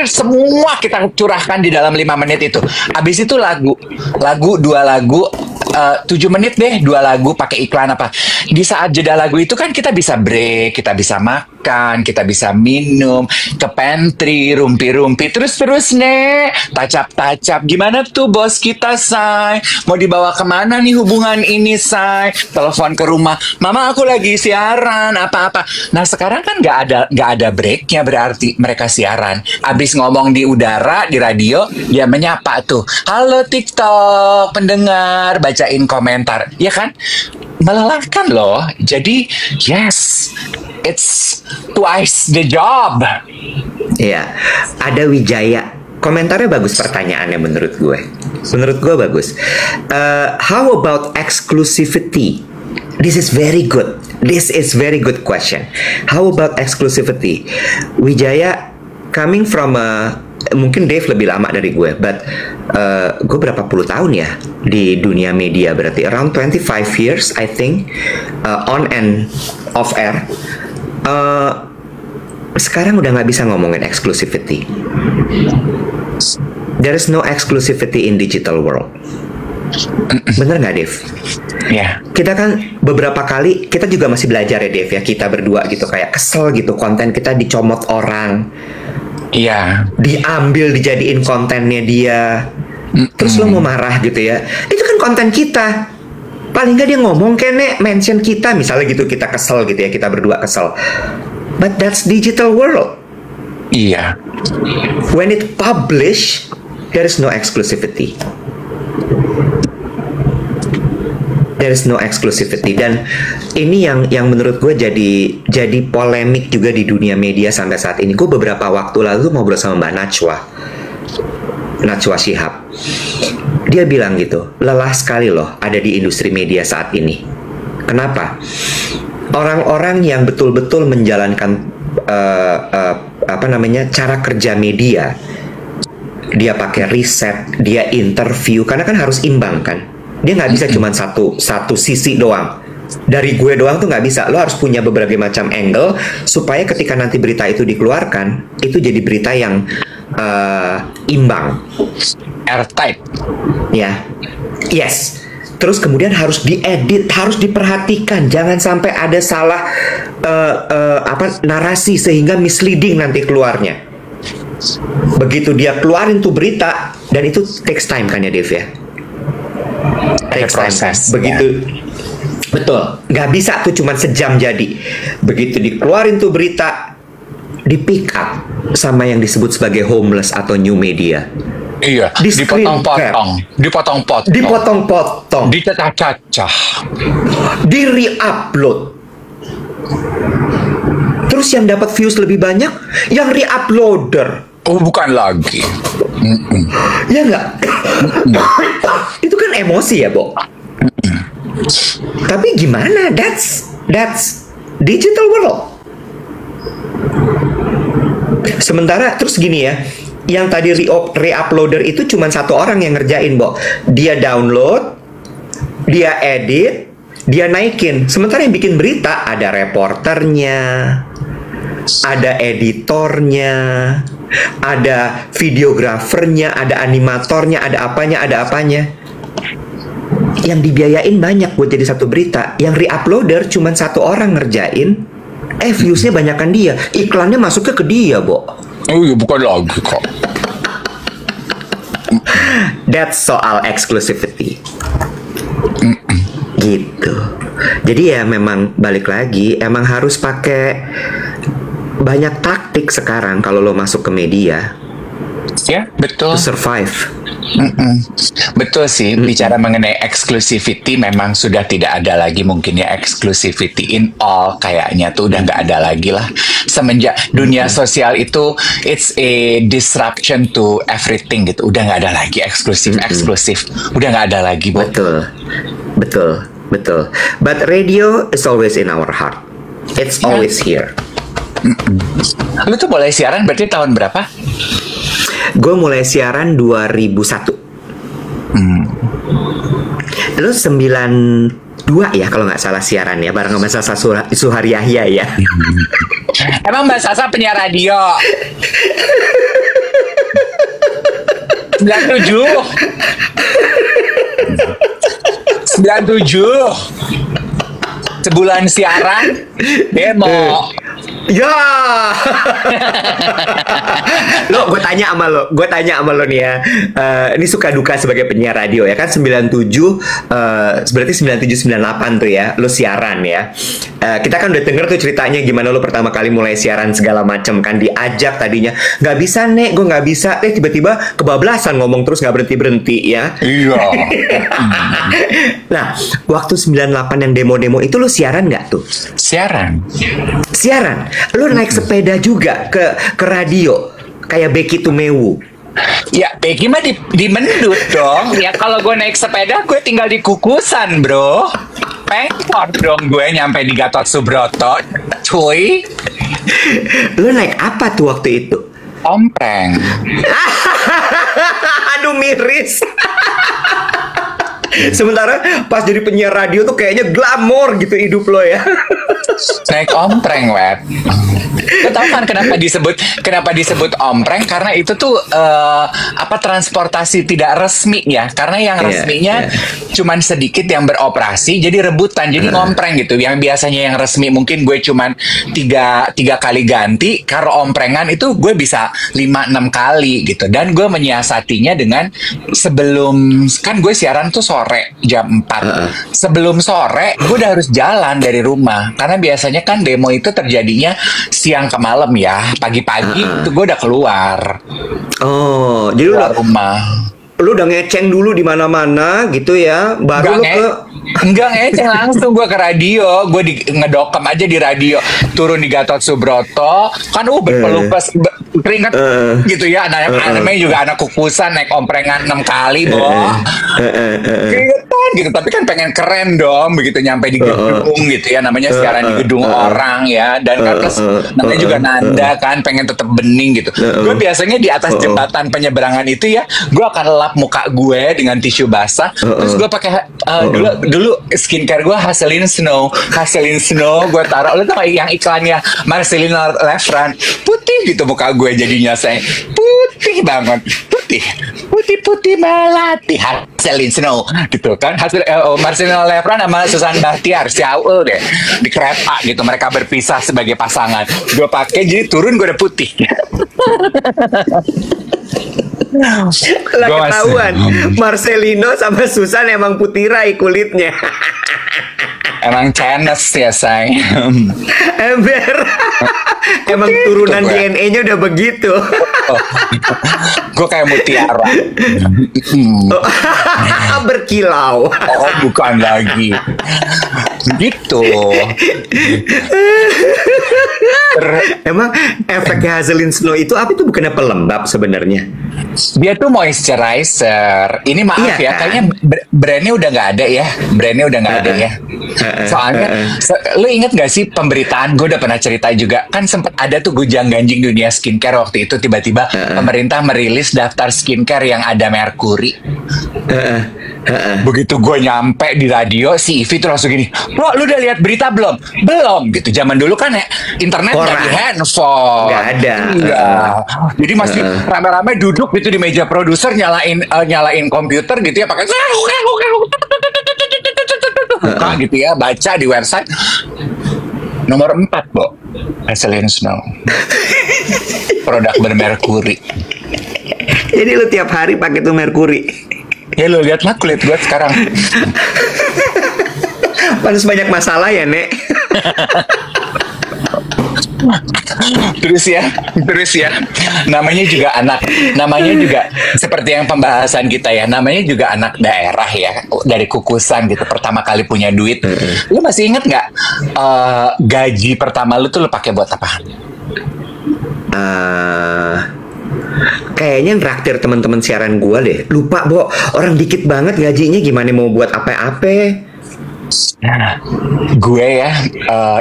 Semua kita curahkan di dalam 5 menit itu. Habis itu lagu 2 lagu, 7 menit deh 2 lagu pakai iklan apa. Di saat jeda lagu itu kan kita bisa break, kita bisa makan, kita bisa minum, ke pantry, rumpi-rumpi, terus nih tacap-tacap. Gimana tuh bos kita, Say? Mau dibawa kemana nih hubungan ini, Say? Telepon ke rumah, mama aku lagi siaran apa-apa. Nah sekarang kan nggak ada breaknya, berarti mereka siaran. Abis ngomong di udara di radio, dia menyapa tuh, halo TikTok pendengar, bacain komentar, ya kan? Melelahkan loh. Jadi yes, it's twice the job. Iya, ada Wijaya. Komentarnya bagus, pertanyaannya menurut gue. Menurut gue bagus. How about exclusivity? This is very good. This is very good question. How about exclusivity? Wijaya, coming from mungkin Dave lebih lama dari gue, but gue berapa puluh tahun ya di dunia media, berarti around 25 years I think, on and off air. Sekarang udah nggak bisa ngomongin exclusivity. There is no exclusivity in digital world. Bener nggak, Dev? Ya. Kita kan beberapa kali, kita juga masih belajar ya, Dev ya, kita berdua gitu, kayak kesel gitu, konten kita dicomot orang. Iya. Diambil, dijadiin kontennya dia. Terus lo mau marah gitu ya. Itu kan konten kita. Paling nggak dia ngomong kene, mention kita misalnya gitu, kita kesel gitu ya, kita berdua kesel. But that's digital world. Iya. When it publish, there is no exclusivity. There is no exclusivity. Dan ini yang menurut gue jadi polemik juga di dunia media sampai saat ini. Gue beberapa waktu lalu ngobrol sama Mbak Najwa Shihab. Dia bilang gitu, lelah sekali loh ada di industri media saat ini. Kenapa? Orang-orang yang betul-betul menjalankan cara kerja media, dia pakai riset, dia interview, karena kan harus imbang kan. Dia nggak bisa cuma satu sisi doang. Dari gue doang tuh nggak bisa. Lo harus punya berbagai macam angle supaya ketika nanti berita itu dikeluarkan, itu jadi berita yang imbang, airtight. Ya, yes. Terus kemudian harus diedit, harus diperhatikan, jangan sampai ada salah narasi sehingga misleading nanti keluarnya. Begitu dia keluarin tuh berita, dan itu takes time kan ya Dev ya. Takes time. Begitu. Betul, nggak bisa tuh cuma sejam jadi. Begitu dikeluarin tuh berita, di pick up sama yang disebut sebagai homeless atau new media. Iya, dipotong-potong, dicacah-cacah, di re-upload. Terus yang dapat views lebih banyak, yang re-uploader. Oh, bukan lagi. Ya nggak? Itu kan emosi ya, Bo. Tapi gimana? That's digital world. Sementara terus gini ya, yang tadi re-uploader itu cuma satu orang yang ngerjain, Bo. Dia download, dia edit, dia naikin. Sementara yang bikin berita ada reporternya, ada editornya, ada videografernya, ada animatornya, ada apanya. Yang dibiayain banyak buat jadi satu berita. Yang re-uploader cuma satu orang ngerjain, viewsnya banyakan dia. Iklannya masuknya ke dia, Bo. Oh iya, bukan lagi kok. That's soal exclusivity. Gitu. Jadi ya memang balik lagi, emang harus pakai banyak taktik sekarang kalau lo masuk ke media. Ya, betul. To survive. Betul sih, bicara mengenai exclusivity memang sudah tidak ada lagi mungkin ya exclusivity in all, kayaknya tuh udah nggak ada lagi lah semenjak dunia sosial itu it's a disruption to everything gitu, udah nggak ada lagi eksklusif, udah nggak ada lagi. Betul. But radio is always in our heart, it's always here. Lu tuh mulai siaran berarti tahun berapa? Gue mulai siaran 2001. Terus 92 ya kalau nggak salah siaran ya, bareng sama Sasa Suhari Yahya ya. Emang Mbak Sasa penyiar radio? 97 sebulan siaran demo. Ya. Gue tanya sama lo nih ya. Ini suka duka sebagai penyiar radio ya kan. 97 berarti 97 98 tuh ya lo siaran ya. Kita kan udah denger tuh ceritanya gimana lo pertama kali mulai siaran segala macam kan, diajak tadinya nggak bisa nek, gue nggak bisa, tiba-tiba kebablasan ngomong terus nggak berhenti ya. Iya. Nah, waktu 98 yang demo-demo itu lo siaran nggak tuh? Siaran. Lo naik sepeda juga ke radio kayak Becky Tumewu. Ya Becky mah di Mendut dong. Ya kalau gue naik sepeda gue tinggal di Kukusan bro. Pengkor dong gue nyampe di Gatot Subroto. Cuy. Lo naik apa tuh waktu itu? Ompreng. Aduh miris. Sementara pas jadi penyiar radio tuh kayaknya glamor gitu hidup lo ya. Naik ompreng, Wet. Lo tau kan kenapa disebut ompreng? Karena itu tuh transportasi tidak resmi ya. Karena yang resminya cuman sedikit yang beroperasi, jadi rebutan, jadi ngompreng gitu. Yang biasanya yang resmi mungkin gue cuman tiga kali ganti. Kalau omprengan itu gue bisa 5-6 kali gitu. Dan gue menyiasatinya dengan sebelum, kan gue siaran tuh sore jam 4. Sebelum sore gue udah harus jalan dari rumah. Karena biasanya kan demo itu terjadinya siang ke malam ya. Pagi-pagi itu gue udah keluar. Oh, jadi keluar rumah. Lu udah ngeceng dulu di mana-mana gitu ya, baru Enggak ngeceng, langsung gue ke radio, gue ngedokem aja di radio, turun di Gatot Subroto, kan berpelupas keringat gitu ya, namanya juga anak kukusan, naik omprengan 6 kali, keringetan gitu, tapi kan pengen keren dong, begitu nyampe di gedung gitu ya, namanya siaran di gedung orang ya, dan kan plus namanya juga Nanda kan, pengen tetap bening gitu. Gue biasanya di atas jembatan penyeberangan itu ya, gue akan lap muka gue dengan tisu basah, terus gue pakai dulu skincare gue Haselin Snow gue taruh. Lo tau yang iklannya Marcelina Lefran, putih gitu muka gue jadinya, saya putih banget, putih melati, Haselin Snow gitu kan. Marcelina Lefran sama Susan Bahtiar siaul deh di kereta gitu, mereka berpisah sebagai pasangan. Gue pakai jadi turun gue udah putih. Lah ketahuan Marcelino sama Susan emang putirai kulitnya. Emang Chinese ya, say. Emang turunan DNA-nya udah begitu. Gue kayak mutiara. Berkilau. Oh, bukan lagi. Gitu. Emang efeknya Hazelin Snow itu apa? Itu bukannya pelembab sebenarnya? Dia tuh moisturizer. Ini maaf ya, kan? kayaknya brandnya udah nggak ada ya. Soalnya, lo inget gak sih pemberitaan, gue udah pernah cerita juga, kan sempat ada tuh gonjang-ganjing dunia skincare waktu itu, tiba-tiba pemerintah merilis daftar skincare yang ada merkuri. Begitu gue nyampe di radio, si Ivy tuh langsung gini, bro, lu udah lihat berita belum? Belum gitu. Zaman dulu kan ya internet nggak di handphone, nggak ada. Iya. Jadi masih rame-rame duduk gitu di meja produser, nyalain komputer gitu ya, pakai buka gitu ya, baca di website. Nomor 4, Bo, Haselin Snow. Produk bermerkuri. Jadi lu tiap hari pakai tuh merkuri. Ya lo lihatlah kulit gue sekarang. Pantes banyak masalah ya, Nek. Terus ya. Namanya juga seperti yang pembahasan kita ya. Namanya juga anak daerah ya, dari kukusan gitu. Pertama kali punya duit. Lu masih inget nggak gaji pertama lu tuh lu pakai buat apa? Kayaknya nraktir teman-teman siaran gua deh. Lupa, Bo. Orang dikit banget gajinya, gimana mau buat apa-apa. Nah, gue ya,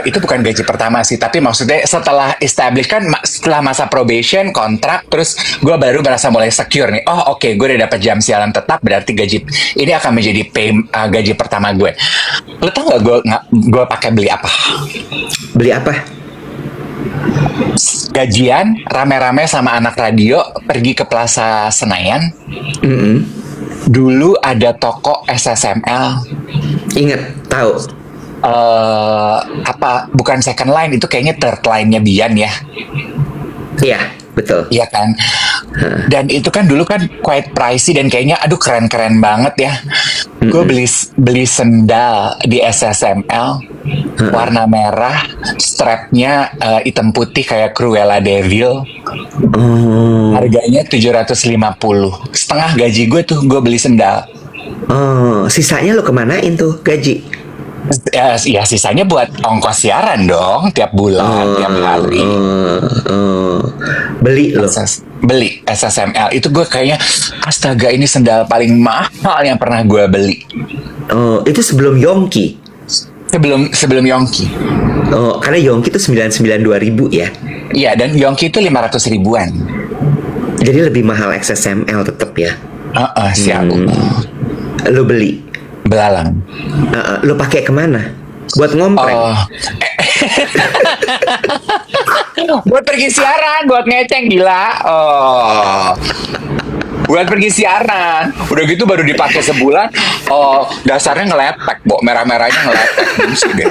itu bukan gaji pertama sih, tapi maksudnya setelah establish kan, setelah masa probation, kontrak, terus gue baru merasa mulai secure nih. Oh, oke, gue udah dapat jam siaran tetap, berarti gaji ini akan menjadi gaji pertama gue. Lo tau gak gue pakai beli apa? Beli apa? Gajian rame-rame sama anak radio pergi ke Plaza Senayan. Dulu ada toko SSML. Ingat, tahu. Bukan second line, itu kayaknya third line-nya Bian ya. Iya, betul. Iya kan. Dan itu kan dulu kan quite pricey dan kayaknya aduh keren-keren banget ya. Gue beli sendal di SSML warna merah, strapnya hitam putih kayak Cruella Devil. Harganya 750. Setengah gaji gue tuh gue beli sendal. Sisanya lo kemanain tuh gaji? Ya sisanya buat ongkos siaran dong, tiap bulan, tiap hari. Beli lo? Beli SSML. Itu gue kayaknya, astaga ini sendal paling mahal yang pernah gue beli. Itu sebelum Yongki? Sebelum Yongki. Karena Yongki itu 99.2.000 ya? Iya, dan Yongki itu 500 ribuan. Jadi lebih mahal SSML tetap ya? Siap. Lo beli? Belalang. Lo pakai kemana? Buat ngompreng. Oh. Buat pergi siaran, buat ngeceng gila. Oh. Buat pergi siaran. Udah gitu baru dipakai sebulan. Oh, dasarnya ngelepek, Bo. Merah-merahnya ngelepek. Buset deh.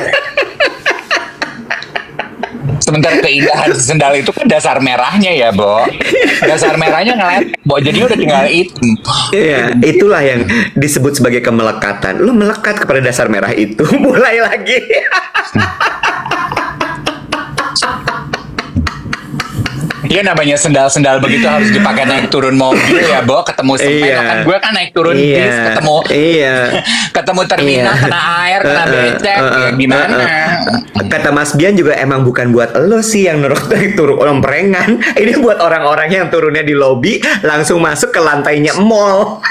Sementara keindahan sendal itu kan dasar merahnya ya, Bo. Dasar merahnya ngelepek, Bo. Jadi udah tinggal hitam. Iya, itulah yang disebut sebagai kemelekatan. Lu melekat kepada dasar merah itu. Mulai lagi. Iya, namanya sendal-sendal begitu harus dipakai naik turun mobil ya, Bo. Ketemu semen, Iya. kan gue kan naik turun Iya. bis, ketemu terminal, Iya. kena air, kena becek, ya gimana? Kata Mas Bian juga emang bukan buat lo sih yang naik turun omprengan. Ini buat orang-orang yang turunnya di lobi langsung masuk ke lantainya mall.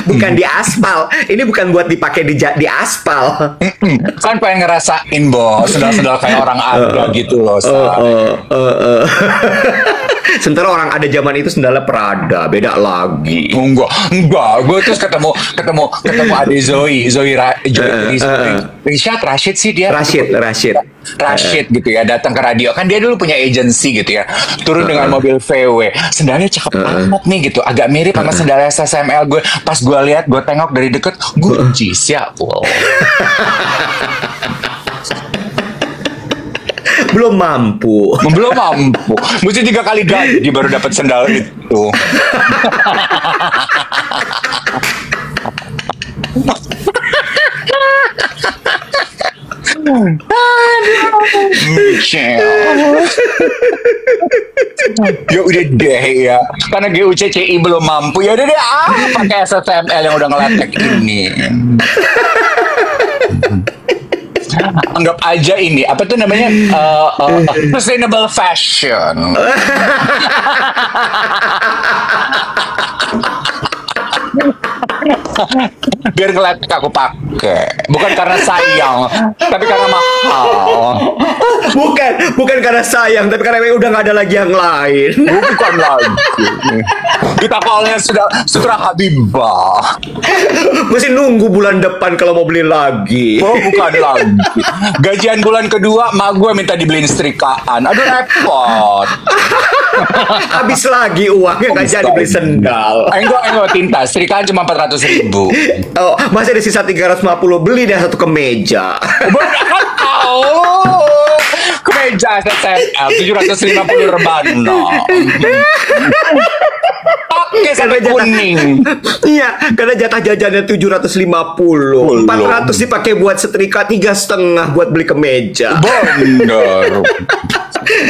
Bukan di aspal. Ini bukan buat dipakai di aspal. Kan pengen ngerasain, Bo, sendal-sendal kayak orang ada gitu loh, Say. Sementara orang ada zaman itu sendalnya Prada, beda lagi. Enggak. Gue terus ketemu adik Zoe Rashid sih dia. Rashid gitu ya, datang ke radio. Kan dia dulu punya agency gitu ya. Turun dengan mobil VW. Sendalnya cakep banget nih gitu. Agak mirip sama sendal SSML gue. Pas gue lihat, gue tengok dari deket, gue jis ya. Wow. Belum mampu. Mesti 3 kali gaji baru dapat sendal itu. Ya udah deh ya, karena GUCCI belum mampu, ya udah deh pakai SSML yang udah ngeletek ini. Anggap aja ini apa tuh namanya sustainable fashion. Biar ngeliat aku pakai, bukan karena sayang, tapi karena mahal. Bukan karena sayang, tapi karena udah nggak ada lagi yang lain. Bukan lagi. Kita callnya sudah Sutra Habibah. Mesti nunggu bulan depan kalau mau beli lagi. Oh, bukan lagi. Gajian bulan kedua, mak gue minta dibeliin setrikaan. Aduh, repot. Habis lagi uangnya nggak jadi beli sendal. Enggak, tinta. Setrikaan cuma 400.000. Oh, masih ada sisa 350, beli deh satu kemeja. Kemeja SSML 750 rebana. Pakai sampai kuning. Iya, karena jatah jajannya 750. 400 dipakai buat setrika 3,5 buat beli kemeja. Bener.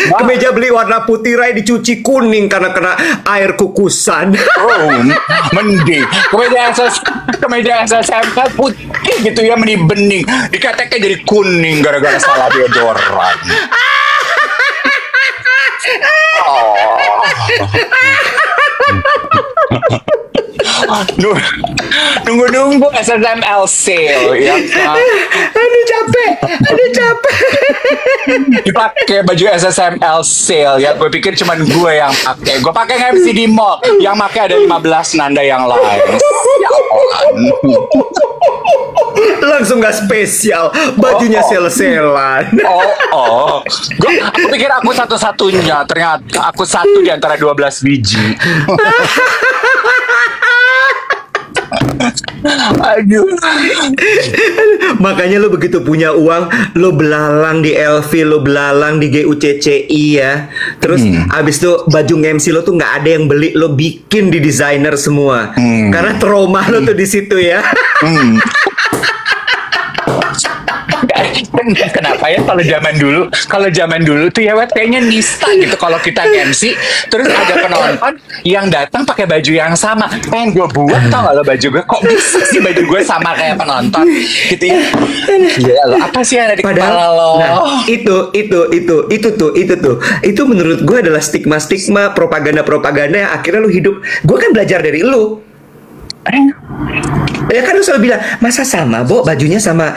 Kemeja beli warna putih, Rai dicuci kuning karena kena air kukusan. Oh, mending kemeja SSML putih gitu ya, mending bening. Dikateknya jadi kuning gara-gara salah deodoran. Nunggu SSML sale ya kan? Aduh capek. Dipakai baju SSML sale ya. Gue pikir cuman gue yang pakai. Gue pakai MC di mall. Yang pakai ada 15 nanda yang lain. Ya Allah. Langsung gak spesial. Bajunya sel-selan. Aku pikir aku satu-satunya. Ternyata aku satu di antara 12 biji. Aduh. Makanya lo begitu punya uang, lo belalang di LV, lo belalang di GUCCI ya. Terus abis itu baju MC lo tuh nggak ada yang beli, lo bikin di desainer semua. Karena trauma lo tuh di situ ya. Kenapa ya kalau zaman dulu tuh ya Wet, kayaknya nista gitu kalau kita MC terus ada penonton yang datang pakai baju yang sama, pengen gue buat tau gak lo baju gue, kok bisa sih baju gue sama kayak penonton gitu ya. Ya lo apa sih yang ada di kepala lo? Nah, itu menurut gue adalah stigma propaganda yang akhirnya lo hidup. Gue kan belajar dari lo. Ya kan lu selalu bilang, masa sama Bo bajunya sama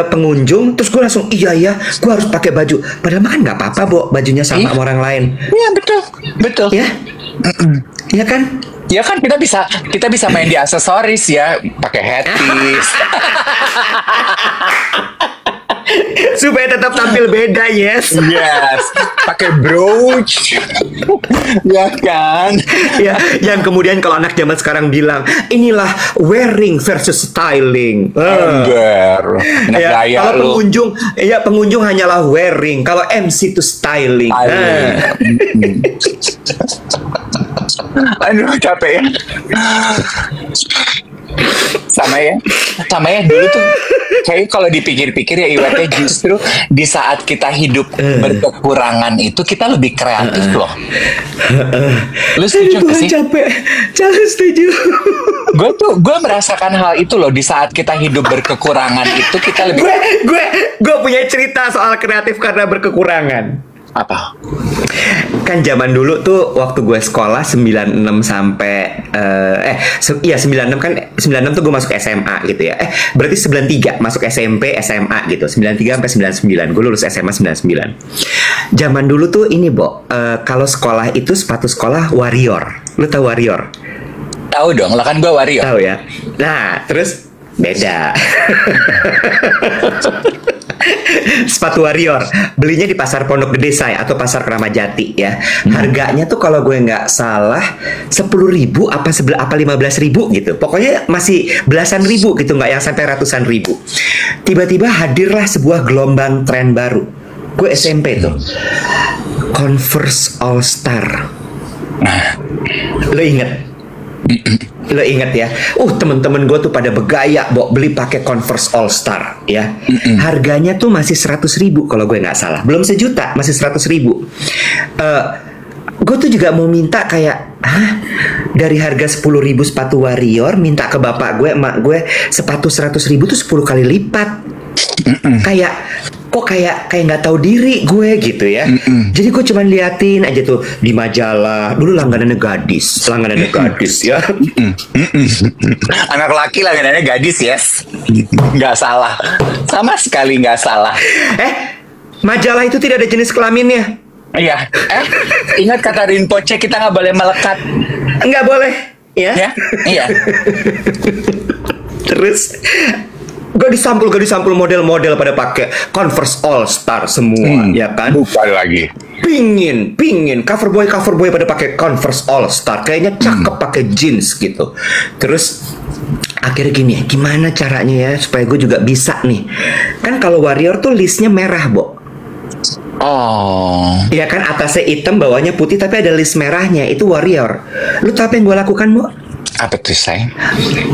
pengunjung. Terus gue langsung iya gue harus pakai baju. Padahal kan nggak apa-apa Bo bajunya sama orang lain. Iya betul ya. Ya kan? Ya kan kita bisa main di aksesoris ya, pakai headpiece. Supaya tetap tampil beda, yes. Yes, pakai brooch, ya kan? Ya, yang kemudian kalau anak zaman sekarang bilang, inilah wearing versus styling. Ember, Ya, gaya kalau lu. pengunjung hanyalah wearing, kalau MC itu styling. Aduh, capek ya. Sama ya dulu tuh kayak kalau dipikir-pikir ya Iwetnya justru di saat kita hidup berkekurangan itu kita lebih kreatif loh. Lu setuju gak sih? Capek, jangan setuju. Gue merasakan hal itu loh, di saat kita hidup berkekurangan itu kita lebih gue punya cerita soal kreatif karena berkekurangan. apa? Kan zaman dulu tuh waktu gue sekolah 96 sampai 96 kan, 96 tuh gue masuk SMA gitu ya. Berarti 93 masuk SMP, SMA gitu. 93 sampai 99. Gue lulus SMA 99. Zaman dulu tuh ini, Bo, kalau sekolah itu sepatu sekolah Warrior. Lu tahu Warrior? Tahu dong, lah kan gue Warrior. Tahu ya. Nah, terus beda. Sepatu Warrior belinya di pasar Pondok Gede Say atau pasar Kramat Jati ya. Harganya tuh kalau gue nggak salah 10.000 apa 15.000 gitu. Pokoknya masih belasan ribu gitu, nggak yang sampai ratusan ribu. Tiba-tiba hadirlah sebuah gelombang tren baru. Gue SMP tuh, Converse All Star. Lo inget? Lo inget ya? Temen-temen gue tuh pada bergaya beli pakai Converse All Star ya. Harganya tuh masih 100.000 kalau gue nggak salah. Belum sejuta, masih 100.000. Gue tuh juga mau minta kayak, dari harga 10.000 sepatu Warrior, minta ke bapak gue, emak gue, sepatu 100.000 tuh 10 kali lipat. Kayak nggak tahu diri gue gitu ya. Jadi gue cuman liatin aja tuh di majalah. Dulu langganannya gadis ya. Anak laki langganannya gadis, yes. Nggak salah, sama sekali nggak salah. Majalah itu tidak ada jenis kelaminnya. Iya. Ingat kata Rinpoche, kita nggak boleh melekat. Nggak boleh ya. Iya. Terus gue disampul model-model pada pakai Converse All Star semua, ya kan? Bukan lagi. Pingin cover boy pada pakai Converse All Star, kayaknya cakep pakai jeans gitu. Terus akhirnya gini, gimana caranya ya supaya gue juga bisa nih? Kan kalau Warrior tuh listnya merah, Bo. Oh. Ya kan, atasnya hitam, bawahnya putih, tapi ada list merahnya. Itu Warrior. Lu tau apa yang gue lakukan, Bo? Apa tuh, sayang?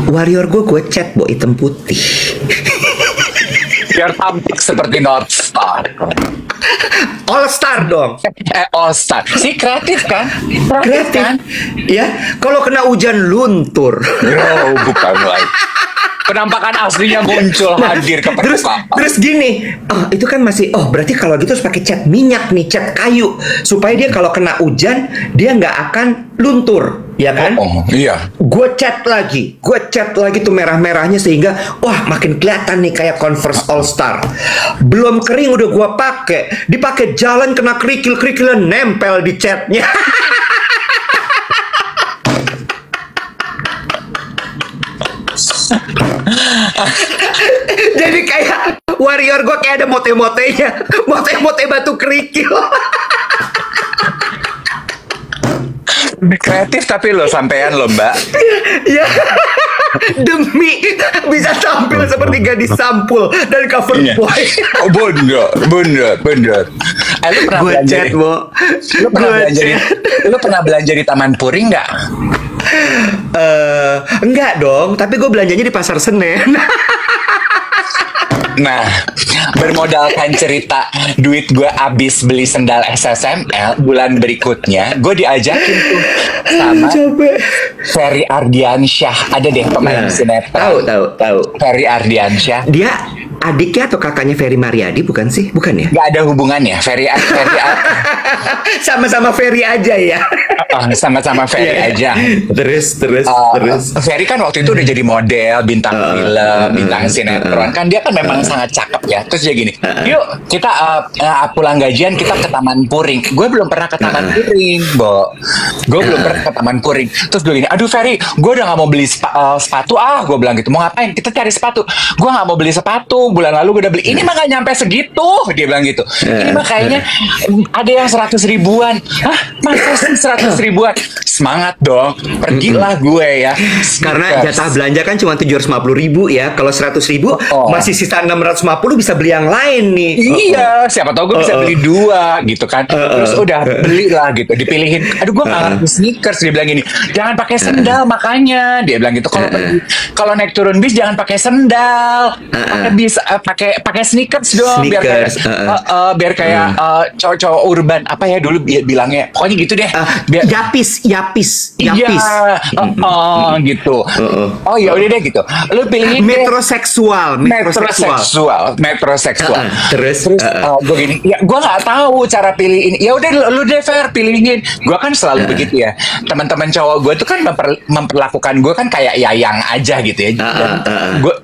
Warrior gue cat, Bo, hitam putih. Biar tampil seperti North Star. All Star dong. All Star. Si kreatif kan? Kreatif kan? Ya, kalau kena hujan luntur. Bukan lagi. Penampakan aslinya muncul, hadir ke permukaan. Terus gini, itu kan masih, berarti kalau gitu harus pakai cat minyak nih, cat kayu, supaya dia kalau kena hujan dia nggak akan luntur, ya kan? Iya. Gue cat lagi tuh merah-merahnya sehingga makin kelihatan nih kayak Converse All Star. Belum kering udah gue dipakai jalan kena kerikil-kerikilan nempel di catnya. Jadi kayak Warrior gue kayak ada mote-motenya, mote batu kerikil. Kreatif tapi lo sampean lo, Mbak. Ya, demi bisa tampil seperti gadis sampul dari cover boy. Bener. Lu pernah belanja? Lu pernah belanja di Taman Puri nggak? Enggak dong, tapi gue belanjanya di Pasar Senen. Nah, bermodalkan cerita duit gue habis beli sendal SSML, bulan berikutnya gue diajakin tuh sama Ferry Ardiansyah. Ada deh pemain sinetron. Tahu. Ferry Ardiansyah. Dia adiknya atau kakaknya Ferry Mariadi bukan sih? Bukan ya? Gak ada hubungannya. Sama-sama Ferry aja ya. Sama-sama Ferry aja. Terus. Ferry kan waktu itu udah jadi model, bintang film, bintang sinetron. Kan dia kan memang sangat cakep ya. Terus dia gini, yuk kita pulang gajian kita ke Taman Puring. Gue belum pernah ke Taman Puring, Bo. Gue belum pernah ke Taman Puring. Terus gue gini, aduh Ferry, gue udah gak mau beli sepatu. Gue bilang gitu, mau ngapain? Kita cari sepatu. Gue gak mau beli sepatu, bulan lalu gue udah beli. Ini mah gak nyampe segitu, dia bilang gitu. Ini mah kayaknya ada yang 100 ribuan. Hah, masa sih 100 ribuan? Semangat dong, pergilah gue ya. Karena jatah belanja kan cuma 750 ribu ya. Kalau 100 ribu masih sisa 650, bisa beli yang lain nih. Iya, siapa tahu gue bisa beli 2 gitu kan. Terus udah belilah gitu, dipilihin. Aduh, gue nggak ngerti sneakers, dia bilang gini. Jangan pakai sendal makanya, dia bilang gitu. Kalau naik turun bis jangan pakai sendal, pakai bis, pakai sneakers dong, biar kayak cowok-cowok urban apa ya dulu bilangnya. Pokoknya gitu deh. Yapis. Iya, gitu. Oh ya udah deh gitu. Lu pilihin metroseksual. Terus gue gini, ya gue nggak tahu cara pilih ini. Ya udah lu deh Fer, pilihin. Gue kan selalu begitu ya. Teman-teman cowok gue tuh kan memperlakukan gue kan kayak yayang aja gitu ya. Gue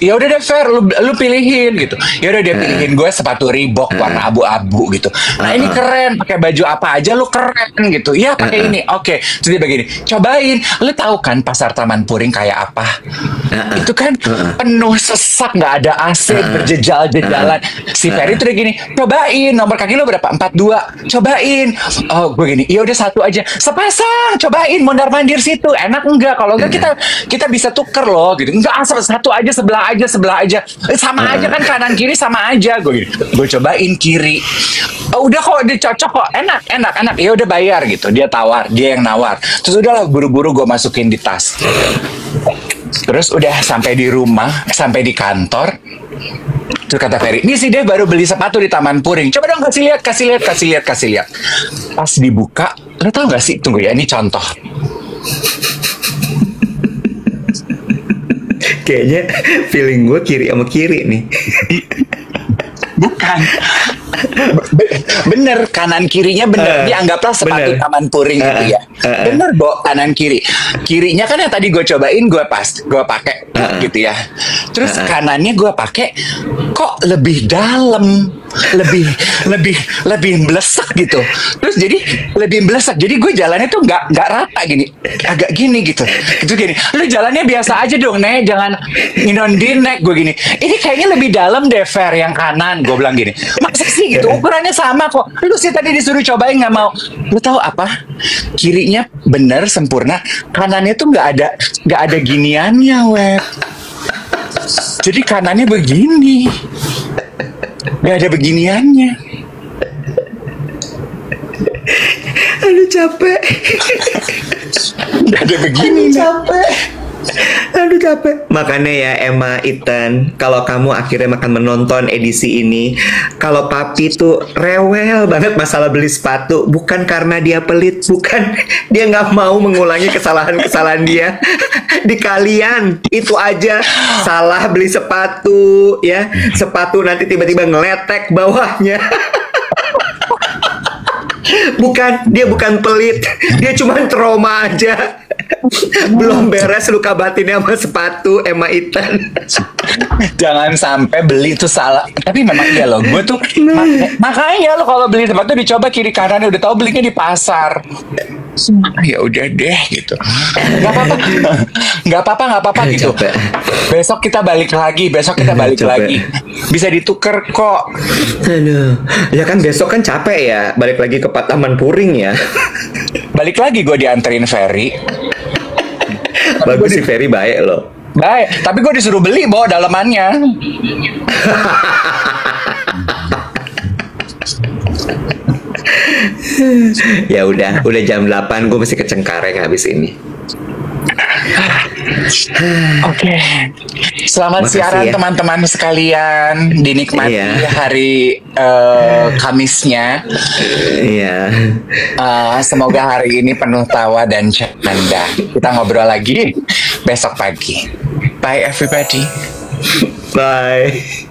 ya udah deh Fer, lu pilihin gitu. Ya udah dia pilihin gue sepatu Reebok warna abu-abu gitu. Nah ini keren, pakai baju apa aja lu keren gitu. Ya pakai ini. Oke. Terus dia begini, cobain. Lu tahu kan pasar Taman Puring kayak apa? Itu kan penuh sesak, nggak ada AC, berjejal-jejalan. Si Ferry tuh udah gini, cobain. Nomor kaki lu berapa? 42. Cobain. Oh, gue gini, iya udah satu aja. Sepasang, cobain. Mondar-mandir situ. Enak enggak? Kalau enggak kita bisa tuker loh gitu. Enggak, satu aja, sebelah aja. Sama aja kan, kanan kiri sama aja. Gue gini, gue cobain kiri. Oh, udah kok, dia cocok kok. Enak. Ya udah bayar gitu. Dia yang nawar. Terus udahlah buru-buru gue masukin di tas. Terus udah sampai di rumah, sampai di kantor. Terus kata Ferry, ini sih dia baru beli sepatu di Taman Puring. Coba dong kasih lihat. Pas dibuka, lo tau gak sih? Tunggu ya, ini contoh. Kayaknya feeling gue kiri sama kiri nih. Bukan. Bener, kanan kirinya bener. Dianggaplah sepatu Taman Puring gitu ya. Bener, Bo, kanan kiri. Kirinya kan yang tadi gue cobain, gue pakai gitu ya. Terus kanannya gue pakai kok lebih dalam, lebih melesak gitu. Terus jadi lebih melesak. Jadi gue jalannya tuh nggak rata gini, agak gini gitu. Itu gini. Lu jalannya biasa aja dong, Nek. Jangan nginondin, Nek. Gue gini. Ini kayaknya lebih dalam deh, Fer, yang kanan. Gue bilang gini. Masa sih gitu? Ukurannya sama kok. Lu sih tadi disuruh cobain nggak mau. Lu tahu apa? Kirinya bener sempurna. Kanannya tuh nggak ada giniannya, Web. Jadi kanannya begini. Gak ada beginiannya. Aduh capek. Gak ada begini. Aduh capek. Makanya ya Emma, Ethan, kalau kamu akhirnya makan menonton edisi ini, kalau papi tuh rewel banget masalah beli sepatu, bukan karena dia pelit, bukan, dia nggak mau mengulangi kesalahan dia. Di kalian itu aja salah beli sepatu ya, sepatu nanti tiba-tiba ngeletek bawahnya. Dia bukan pelit, dia cuma trauma aja. Belum beres luka batinnya sama sepatu Emma, Ethan. Jangan sampai beli itu salah. Tapi memang iya loh, gue tuh makanya lo kalau beli sepatu dicoba kiri kanan, udah tahu belinya di pasar. Ya udah deh gitu. Nggak apa-apa gitu. Besok kita balik lagi. Bisa ditukar kok. Aduh, ya kan besok kan capek ya, balik lagi ke Taman Puring ya. Balik lagi gue dianterin Ferry. Bagus sih, Ferry baik loh. Baik, tapi gue disuruh beli bawa dalemannya. Ya udah jam 8, gue mesti ke Cengkareng habis ini. Oke. Selamat siaran ya, teman-teman sekalian. Dinikmati hari Kamisnya. Iya. Semoga hari ini penuh tawa dan canda. Kita ngobrol lagi besok pagi. Bye everybody. Bye.